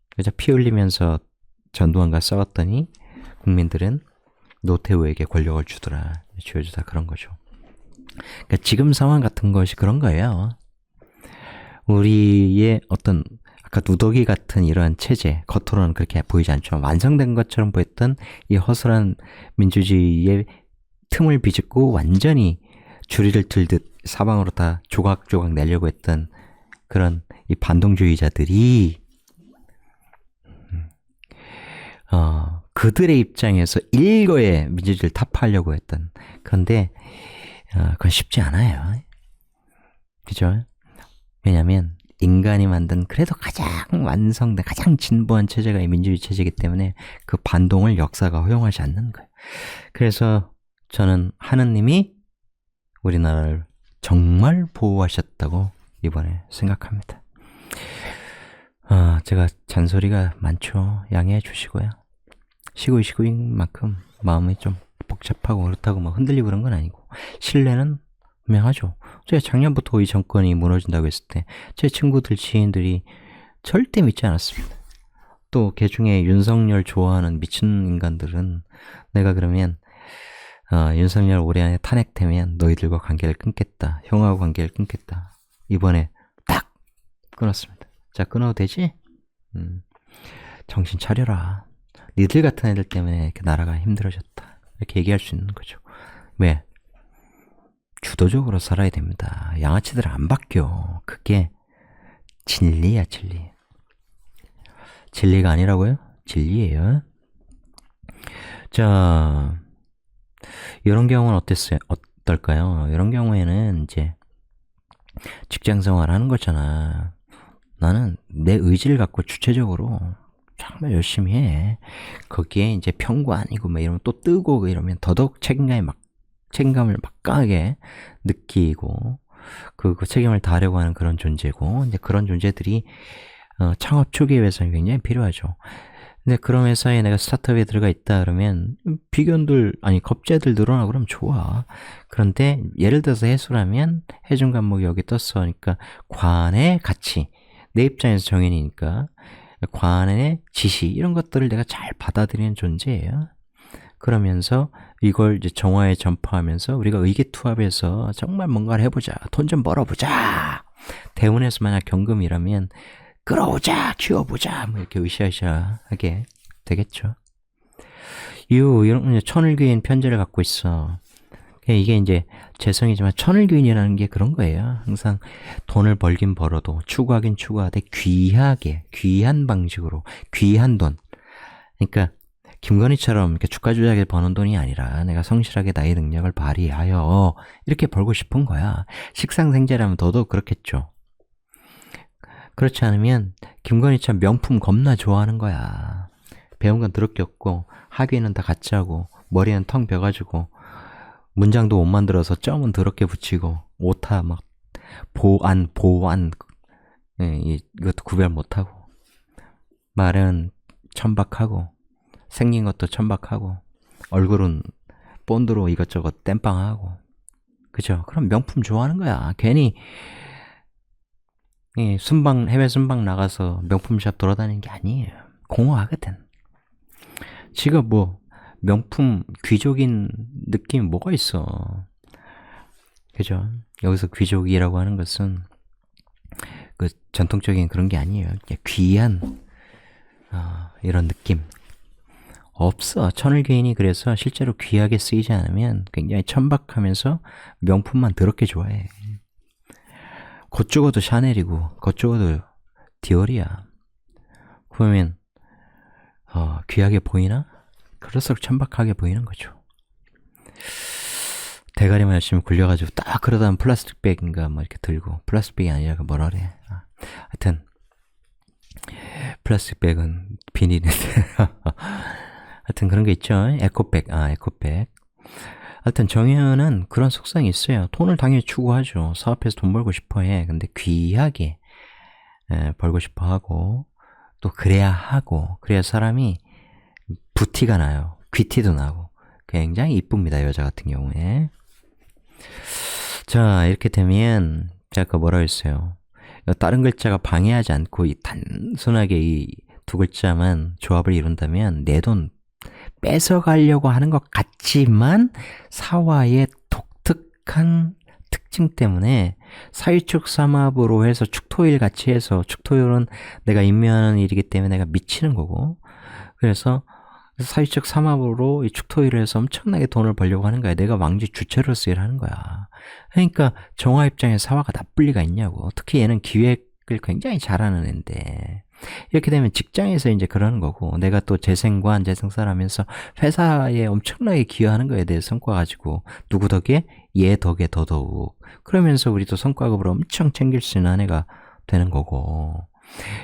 그래서 피 흘리면서 전두환과 싸웠더니 국민들은 노태우에게 권력을 쥐어주다 그런 거죠. 그러니까 지금 상황 같은 것이 그런 거예요. 우리의 어떤 아까 누더기 같은 이러한 체제, 겉으로는 그렇게 보이지 않지만 완성된 것처럼 보였던 이 허술한 민주주의의 틈을 비집고 완전히 줄이를 들듯 사방으로 다 조각조각 내려고 했던 그런 이 반동주의자들이 그들의 입장에서 일거에 민주주의를 타파하려고 했던. 그런데 그건 쉽지 않아요. 그죠? 왜냐하면 인간이 만든 그래도 가장 완성된, 가장 진보한 체제가 이 민주주의 체제이기 때문에 그 반동을 역사가 허용하지 않는 거예요. 그래서 저는 하느님이 우리나라를 정말 보호하셨다고 이번에 생각합니다. 제가 잔소리가 많죠. 양해해 주시고요. 시구인 만큼 마음이 좀 복잡하고 그렇다고 막 흔들리고 그런 건 아니고, 신뢰는 분명하죠. 제가 작년부터 이 정권이 무너진다고 했을 때 제 친구들, 지인들이 절대 믿지 않았습니다. 또 걔 중에 윤석열 좋아하는 미친 인간들은 내가 그러면 윤석열 올해 안에 탄핵되면 너희들과 관계를 끊겠다, 형하고 관계를 끊겠다, 이번에 딱 끊었습니다. 자, 끊어도 되지? 정신 차려라. 니들 같은 애들 때문에 이렇게 나라가 힘들어졌다, 이렇게 얘기할 수 있는 거죠. 왜? 주도적으로 살아야 됩니다. 양아치들은 안 바뀌어. 그게 진리야, 진리. 진리가 아니라고요? 진리예요. 자, 이런 경우는 어떨까요? 이런 경우에는 이제 직장 생활 하는 거잖아. 나는 내 의지를 갖고 주체적으로 정말 열심히 해. 거기에 이제 편구 아니고 막 이러면 또 뜨고 이러면 더더욱 책임감을 막강하게 느끼고 그 책임을 다하려고 하는 그런 존재고, 이제 그런 존재들이 창업 초기에 위해서는 굉장히 필요하죠. 근데 그런 회사에 내가 스타트업에 들어가 있다 그러면 비견들 아니 겁재들 늘어나고 그러면 좋아. 그런데 예를 들어서 해수라면 해준 과목이 여기 떴어. 그러니까 관의 가치 내 입장에서 정인이니까 관의 지시 이런 것들을 내가 잘 받아들이는 존재예요. 그러면서 이걸 이제 정화에 전파하면서 우리가 의기투합해서 정말 뭔가를 해보자. 돈 좀 벌어보자. 대운에서 만약 경금이라면 끌어오자, 키워보자, 뭐 이렇게 으쌰으쌰하게 되겠죠. 이런 천을귀인 편제를 갖고 있어. 이게 이제 재성이지만 천을귀인이라는 게 그런 거예요. 항상 돈을 벌긴 벌어도 추구하긴 추구하되 귀하게, 귀한 방식으로, 귀한 돈. 그러니까 김건희처럼 이렇게 주가 조작에 버는 돈이 아니라 내가 성실하게 나의 능력을 발휘하여 이렇게 벌고 싶은 거야. 식상생재라면 더더욱 그렇겠죠. 그렇지 않으면 김건희처럼 명품 겁나 좋아하는 거야. 배운 건 더럽게 없고 학위는 다 가짜고 머리는 텅 비어가지고 문장도 못 만들어서 점은 더럽게 붙이고 오타 막 보안 이것도 구별 못하고 말은 천박하고 생긴 것도 천박하고 얼굴은 본드로 이것저것 땜빵하고 그죠? 그럼 명품 좋아하는 거야. 괜히 해외 순방 나가서 명품샵 돌아다니는 게 아니에요. 공허하거든. 지금 뭐 명품 귀족인 느낌이 뭐가 있어. 그죠? 여기서 귀족이라고 하는 것은 그 전통적인 그런 게 아니에요. 귀한 이런 느낌 없어. 천을귀인이 그래서 실제로 귀하게 쓰이지 않으면 굉장히 천박하면서 명품만 더럽게 좋아해. 곧 죽어도 샤넬이고 곧 죽어도 디올이야. 그러면 귀하게 보이나? 그럴수록 천박하게 보이는 거죠. 대가리만 열심히 굴려가지고 딱 그러다 보면 플라스틱 백인가 뭐 이렇게 들고 플라스틱 백이 아니라 뭐라 그래. 하여튼 플라스틱 백은 비닐인데 하여튼 그런 게 있죠. 에코백. 에코백. 하여튼 정현은 그런 속성이 있어요. 돈을 당연히 추구하죠. 사업해서 돈 벌고 싶어 해. 근데 귀하게 벌고 싶어 하고 또 그래야 하고 그래야 사람이 부티가 나요. 귀티도 나고 굉장히 이쁩니다. 여자 같은 경우에. 자 이렇게 되면 제가 아까 뭐라 했어요. 다른 글자가 방해하지 않고 단순하게 이 두 글자만 조합을 이룬다면 내 돈 뺏어가려고 하는 것 같지만 사화의 독특한 특징 때문에 사유축 삼합으로 해서 축토일 같이 해서 축토일은 내가 임묘하는 일이기 때문에 내가 미치는 거고 그래서 사유축 삼합으로 이 축토일을 해서 엄청나게 돈을 벌려고 하는 거야. 내가 왕지 주체로서 일하는 거야. 그러니까 정화 입장에서 사화가 나쁠 리가 있냐고. 특히 얘는 기획을 굉장히 잘하는 애인데 이렇게 되면 직장에서 이제 그러는 거고 내가 또 재생관, 재생사라면서 회사에 엄청나게 기여하는 거에 대해 성과 가지고 누구 덕에? 얘 덕에 더더욱 그러면서 우리도 성과급을 엄청 챙길 수 있는 한 해가 되는 거고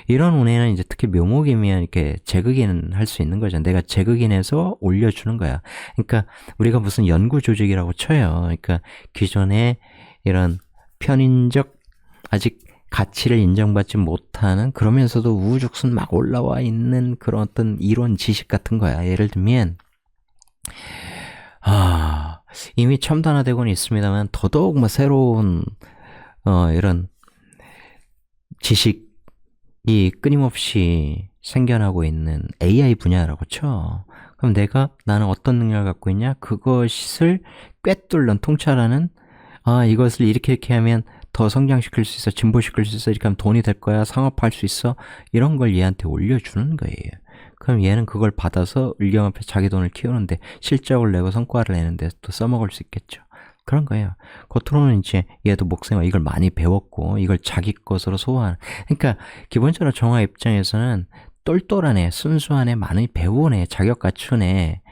이런 운에는 이제 특히 묘목이면 이렇게 재극인 할 수 있는 거죠. 내가 재극인해서 올려주는 거야. 그러니까 우리가 무슨 연구 조직이라고 쳐요. 그러니까 기존에 이런 편인적 아직 가치를 인정받지 못하는 그러면서도 우후죽순 막 올라와 있는 그런 어떤 이론 지식 같은 거야. 예를 들면 이미 첨단화되고는 있습니다만 더더욱 뭐 새로운 이런 지식이 끊임없이 생겨나고 있는 AI 분야라고 쳐. 그럼 나는 어떤 능력을 갖고 있냐? 그것을 꿰뚫는 통찰하는 이것을 이렇게 하면 더 성장시킬 수 있어, 진보시킬 수 있어, 이렇게 하면 돈이 될 거야, 상업화할 수 있어, 이런 걸 얘한테 올려주는 거예요. 그럼 얘는 그걸 받아서 을경 앞에 자기 돈을 키우는데 실적을 내고 성과를 내는데 또 써먹을 수 있겠죠. 그런 거예요. 겉으로는 이제 얘도 목생화 이걸 많이 배웠고 이걸 자기 것으로 소화하는. 그러니까 기본적으로 정화 입장에서는 똘똘한 애, 순수한 애, 많이 배운 애, 자격 갖춘 애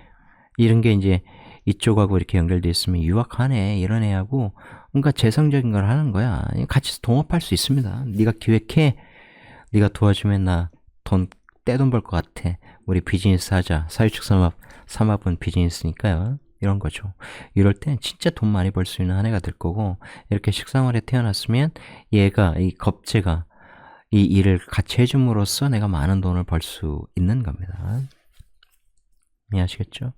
이런 게 이제 이쪽하고 이렇게 연결돼 있으면 유학한 애 이런 애하고 뭔가 재성적인 걸 하는 거야. 같이 동업할 수 있습니다. 네가 기획해, 네가 도와주면 나 떼돈 벌 것 같아. 우리 비즈니스 하자. 사유축 삼합은 비즈니스니까요. 이런 거죠. 이럴 땐 진짜 돈 많이 벌 수 있는 한 해가 될 거고 이렇게 식상월에 태어났으면 얘가 이 겁재가 이 일을 같이 해줌으로써 내가 많은 돈을 벌 수 있는 겁니다. 이해하시겠죠?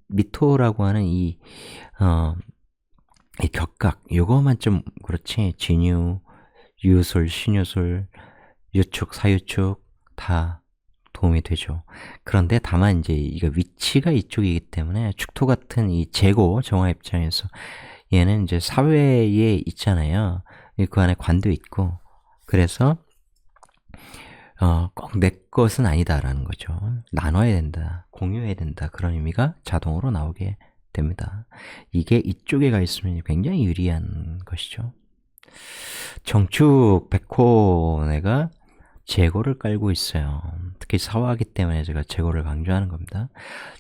미토라고 하는 이 격각, 요거만 좀 그렇지, 진유, 유술, 신유술, 유축, 사유축 다 도움이 되죠. 그런데 다만 이제 이거 위치가 이쪽이기 때문에 축토 같은 이 재고 정화 입장에서 얘는 이제 사회에 있잖아요. 그 안에 관도 있고, 그래서 꼭 내 것은 아니다라는 거죠. 나눠야 된다, 공유해야 된다, 그런 의미가 자동으로 나오게 됩니다. 이게 이쪽에 가 있으면 굉장히 유리한 것이죠. 정축 백호내가 재고를 깔고 있어요. 특히 사화하기 때문에 제가 재고를 강조하는 겁니다.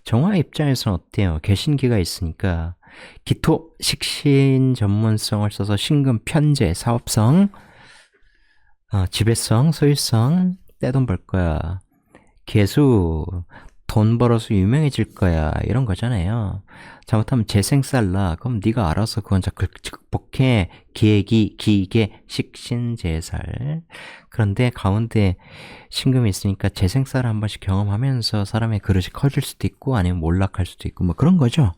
정화 입장에서는 어때요? 개신기가 있으니까 기토, 식신 전문성을 써서 신금, 편재, 사업성, 지배성, 소유성, 떼돈 벌 거야. 개수, 돈 벌어서 유명해질 거야. 이런 거잖아요. 잘못하면 재생살라. 그럼 네가 알아서 그건 극복해. 기획이, 기계, 식신재살. 그런데 가운데 신금이 있으니까 재생살을 한 번씩 경험하면서 사람의 그릇이 커질 수도 있고 아니면 몰락할 수도 있고 뭐 그런 거죠.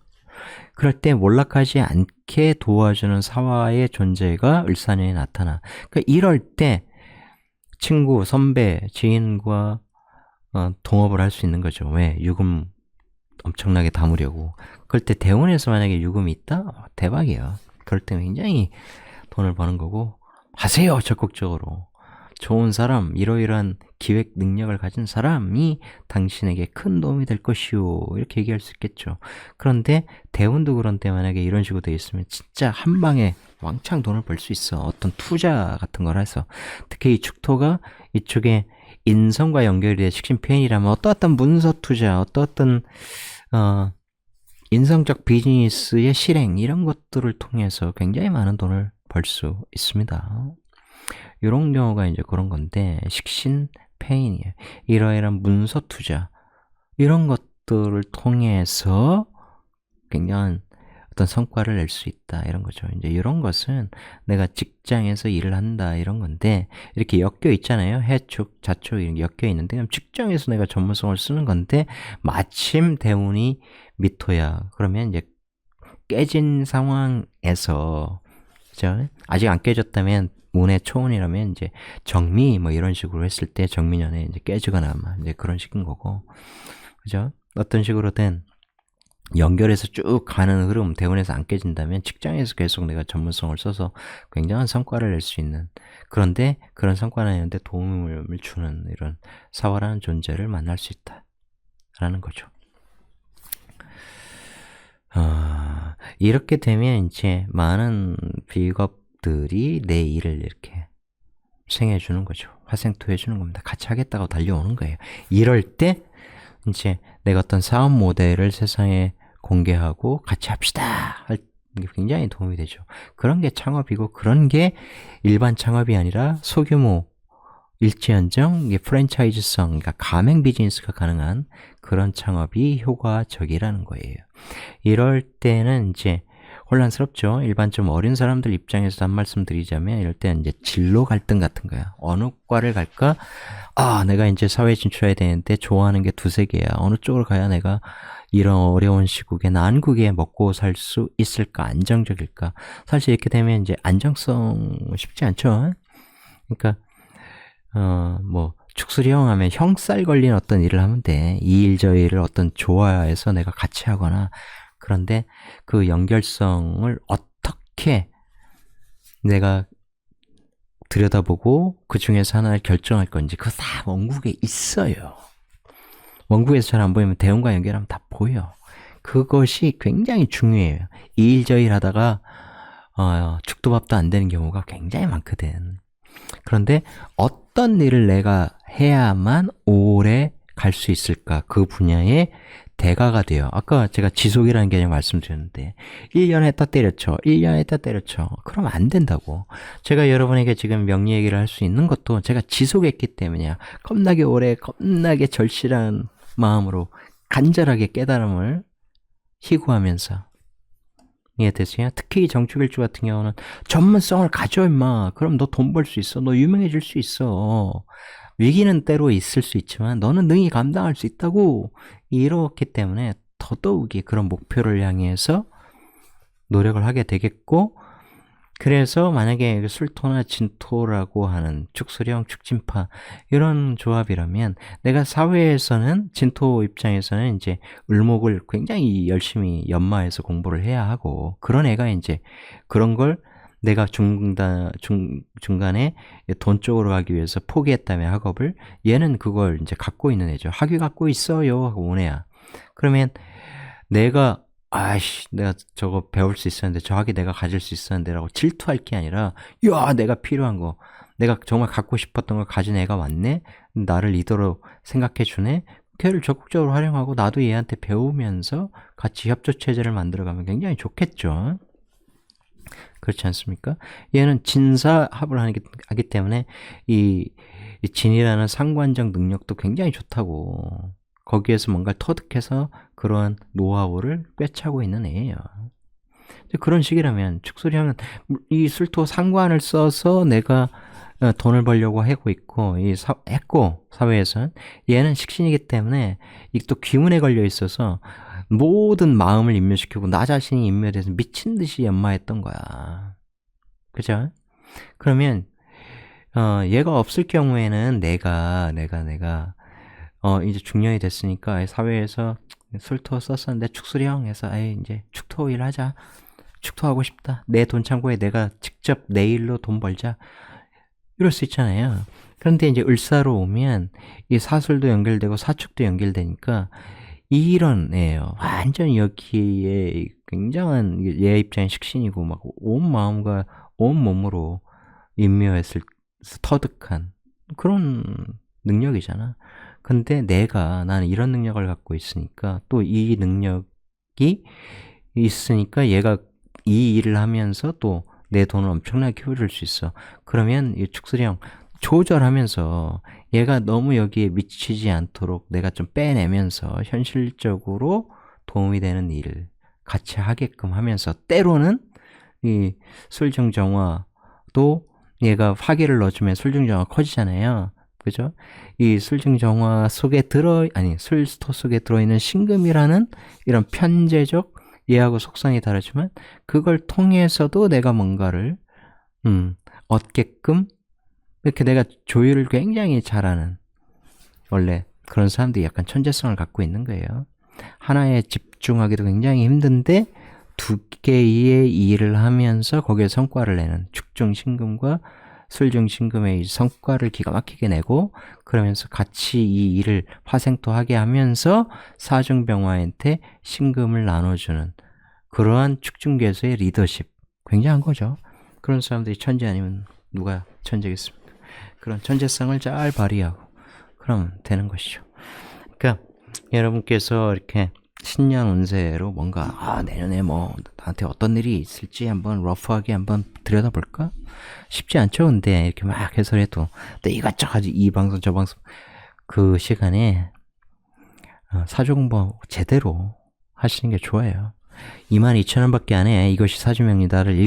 그럴 때 몰락하지 않게 도와주는 사화의 존재가 을사년에 나타나. 그러니까 이럴 때 친구, 선배, 지인과 동업을 할 수 있는 거죠. 왜? 유금 엄청나게 담으려고. 그럴 때 대운에서 만약에 유금이 있다? 대박이에요. 그럴 때 굉장히 돈을 버는 거고, 하세요! 적극적으로. 좋은 사람, 이러이러한 기획 능력을 가진 사람이 당신에게 큰 도움이 될 것이오. 이렇게 얘기할 수 있겠죠. 그런데 대운도 그런데 만약에 이런 식으로 되어 있으면 진짜 한 방에 왕창 돈을 벌 수 있어. 어떤 투자 같은 걸 해서. 특히 이 축토가 이쪽에 인성과 연결이 돼 식신편이라면 어떠한 문서 투자, 어떠한 인성적 비즈니스의 실행 이런 것들을 통해서 굉장히 많은 돈을 벌 수 있습니다. 이런 경우가 이제 그런 건데 식신 페인이에요. 이러이러한 문서 투자 이런 것들을 통해서 굉장한 어떤 성과를 낼 수 있다 이런 거죠. 이제 이런 것은 내가 직장에서 일을 한다 이런 건데 이렇게 엮여 있잖아요. 해축, 자축 이렇게 엮여 있는데 그럼 직장에서 내가 전문성을 쓰는 건데 마침 대운이 미토야. 그러면 이제 깨진 상황에서 그죠? 아직 안 깨졌다면 운의 초운이라면 이제 정미 뭐 이런 식으로 했을 때 정미년에 이제 깨지거나 이제 그런 식인 거고 그죠? 어떤 식으로든 연결해서 쭉 가는 흐름 대운에서 안 깨진다면 직장에서 계속 내가 전문성을 써서 굉장한 성과를 낼 수 있는 그런데 그런 성과를 내는데 도움을 주는 이런 사화라는 존재를 만날 수 있다 라는 거죠. 이렇게 되면 이제 많은 비겁들이 내 일을 이렇게 생해주는 거죠. 화생토해주는 겁니다. 같이 하겠다고 달려오는 거예요. 이럴 때 이제 내가 어떤 사업 모델을 세상에 공개하고 같이 합시다 할 게 굉장히 도움이 되죠. 그런 게 창업이고 그런 게 일반 창업이 아니라 소규모 일지연정 프랜차이즈성 그러니까 가맹 비즈니스가 가능한 그런 창업이 효과적이라는 거예요. 이럴 때는 이제 혼란스럽죠. 일반 좀 어린 사람들 입장에서 한 말씀 드리자면 이럴 때는 이제 진로 갈등 같은 거야. 어느 과를 갈까? 내가 이제 사회에 진출해야 되는데 좋아하는 게 두세 개야. 어느 쪽으로 가야 내가 이런 어려운 시국에 난국에 먹고 살 수 있을까? 안정적일까? 사실 이렇게 되면 이제 안정성 쉽지 않죠. 그러니까 뭐 축술형 하면 형살 걸린 어떤 일을 하면 돼. 이 일 저 일을 어떤 좋아해서 내가 같이 하거나 그런데 그 연결성을 어떻게 내가 들여다보고 그 중에서 하나를 결정할 건지 그거 다 원국에 있어요. 원국에서 잘 안 보이면 대운과 연결하면 다 보여. 그것이 굉장히 중요해요. 이 일 저 일 하다가 죽도밥도 안 되는 경우가 굉장히 많거든. 그런데 어떤 일을 내가 해야만 오래 갈 수 있을까? 그 분야의 대가가 돼요. 아까 제가 지속이라는 개념 말씀드렸는데 1년 했다 때려쳐 1년 했다 때려쳐 그러면 안 된다고. 제가 여러분에게 지금 명리 얘기를 할 수 있는 것도 제가 지속했기 때문이야. 겁나게 오래 겁나게 절실한 마음으로 간절하게 깨달음을 희구하면서 이해됐어요? 특히 정축일주 같은 경우는 전문성을 가져 임마. 그럼 너 돈 벌 수 있어. 너 유명해질 수 있어. 위기는 때로 있을 수 있지만 너는 능히 감당할 수 있다고. 이렇기 때문에 더더욱이 그런 목표를 향해서 노력을 하게 되겠고, 그래서 만약에 술토나 진토라고 하는 축수령, 축진파 이런 조합이라면 내가 사회에서는 진토 입장에서는 이제 을목을 굉장히 열심히 연마해서 공부를 해야 하고, 그런 애가 이제 그런 걸 내가 중간에 돈 쪽으로 가기 위해서 포기했다며 학업을, 얘는 그걸 이제 갖고 있는 애죠. 학위 갖고 있어요 하고 온 애야. 그러면 내가 내가 저거 배울 수 있었는데, 저 학위 내가 가질 수 있었는데 라고 질투할 게 아니라, 야, 내가 필요한 거, 내가 정말 갖고 싶었던 걸 가진 애가 왔네? 나를 리더로 생각해 주네? 걔를 적극적으로 활용하고 나도 얘한테 배우면서 같이 협조체제를 만들어가면 굉장히 좋겠죠. 그렇지 않습니까? 얘는 진사합을 하기 때문에 이 진이라는 상관적 능력도 굉장히 좋다고. 거기에서 뭔가를 터득해서 그러한 노하우를 꿰차고 있는 애예요. 그런 식이라면 축술형은 이 술토 상관을 써서 내가 돈을 벌려고 하고 있고, 했고, 사회에서는 얘는 식신이기 때문에 이 또 귀문에 걸려 있어서 모든 마음을 인멸시키고 나 자신이 인멸돼서 미친 듯이 연마했던 거야. 그죠? 그러면 얘가 없을 경우에는 내가 이제 중년이 됐으니까 사회에서 술토 썼었는데 축술형 해서 이제 축토일 하자. 축토하고 싶다. 내 돈 창고에 내가 직접 내 일로 돈 벌자. 이럴 수 있잖아요. 그런데 이제 을사로 오면 이 사술도 연결되고 사축도 연결되니까 이런 애예요. 완전 여기에 굉장한 얘 입장에 식신이고 막 온 마음과 온 몸으로 임묘했을 터득한 그런 능력이잖아. 근데 나는 이런 능력을 갖고 있으니까, 또 이 능력이 있으니까 얘가 이 일을 하면서 또 내 돈을 엄청나게 키워줄 수 있어. 그러면 이 축술형 조절하면서 얘가 너무 여기에 미치지 않도록 내가 좀 빼내면서 현실적으로 도움이 되는 일을 같이 하게끔 하면서, 때로는 이 술증정화도 얘가 화기를 넣어주면 술증정화 커지잖아요. 그죠? 이 술증정화 속에 술토 속에 들어있는 신금이라는 이런 편재적, 얘하고 속성이 다르지만 그걸 통해서도 내가 뭔가를 얻게끔 이렇게 내가 조율을 굉장히 잘하는, 원래 그런 사람들이 약간 천재성을 갖고 있는 거예요. 하나에 집중하기도 굉장히 힘든데 두 개의 일을 하면서 거기에 성과를 내는 축중신금과 술중신금의 성과를 기가 막히게 내고, 그러면서 같이 이 일을 화생토하게 하면서 사중병화한테 신금을 나눠주는 그러한 축중계수의 리더십, 굉장한 거죠. 그런 사람들이 천재 아니면 누가 천재겠습니까? 그런 천재성을 잘 발휘하고 그럼 되는 것이죠. 그러니까 여러분께서 이렇게 신년 운세로 뭔가 내년에 뭐 나한테 어떤 일이 있을지 한번 러프하게 한번 들여다볼까? 쉽지 않죠. 근데 이렇게 막 해설해도 또 이것저것 이 방송 저 방송 그 시간에 사주 공부 제대로 하시는 게 좋아요. 22,000원밖에 안 해. 이것이 사주명리다를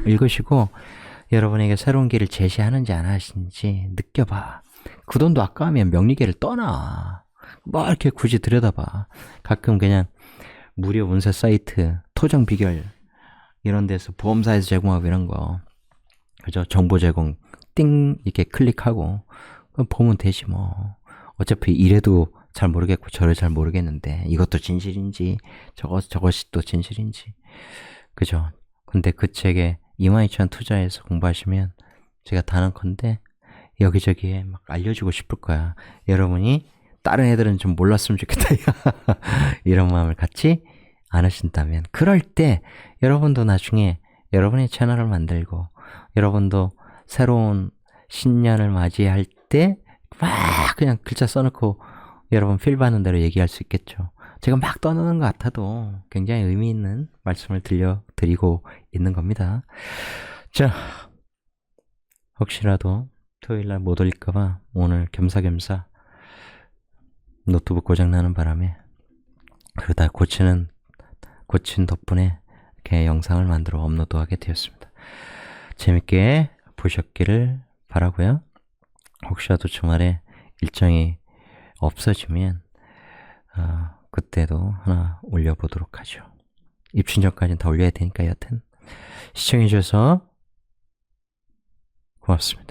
읽으시고 여러분에게 새로운 길을 제시하는지 안 하시는지 느껴봐. 그 돈도 아까우면 명리계를 떠나. 뭐 이렇게 굳이 들여다봐. 가끔 그냥 무료 운세 사이트, 토정 비결 이런 데서 보험사에서 제공하고 이런 거, 그죠? 정보 제공 띵 이렇게 클릭하고 보면 되지 뭐. 어차피 이래도 잘 모르겠고 저래 잘 모르겠는데 이것도 진실인지 저것이 또 진실인지, 그죠? 근데 그 책에 22,000원 투자해서 공부하시면 제가 단언컨대 여기저기에 막 알려주고 싶을 거야. 여러분이 다른 애들은 좀 몰랐으면 좋겠다. 이런 마음을 갖지 않으신다면, 그럴 때 여러분도 나중에 여러분의 채널을 만들고 여러분도 새로운 신년을 맞이할 때 막 그냥 글자 써놓고 여러분 필 받는 대로 얘기할 수 있겠죠. 제가 막 떠드는 것 같아도 굉장히 의미 있는 말씀을 들려드리고 있는 겁니다. 자, 혹시라도 토요일날 못 올릴까봐 오늘 겸사겸사 노트북 고장나는 바람에 그러다 고친 덕분에 이렇게 영상을 만들어 업로드하게 되었습니다. 재밌게 보셨기를 바라고요. 혹시라도 주말에 일정이 없어지면 그때도 하나 올려보도록 하죠. 입춘 전까지는 다 올려야 되니까 여튼 시청해주셔서 고맙습니다.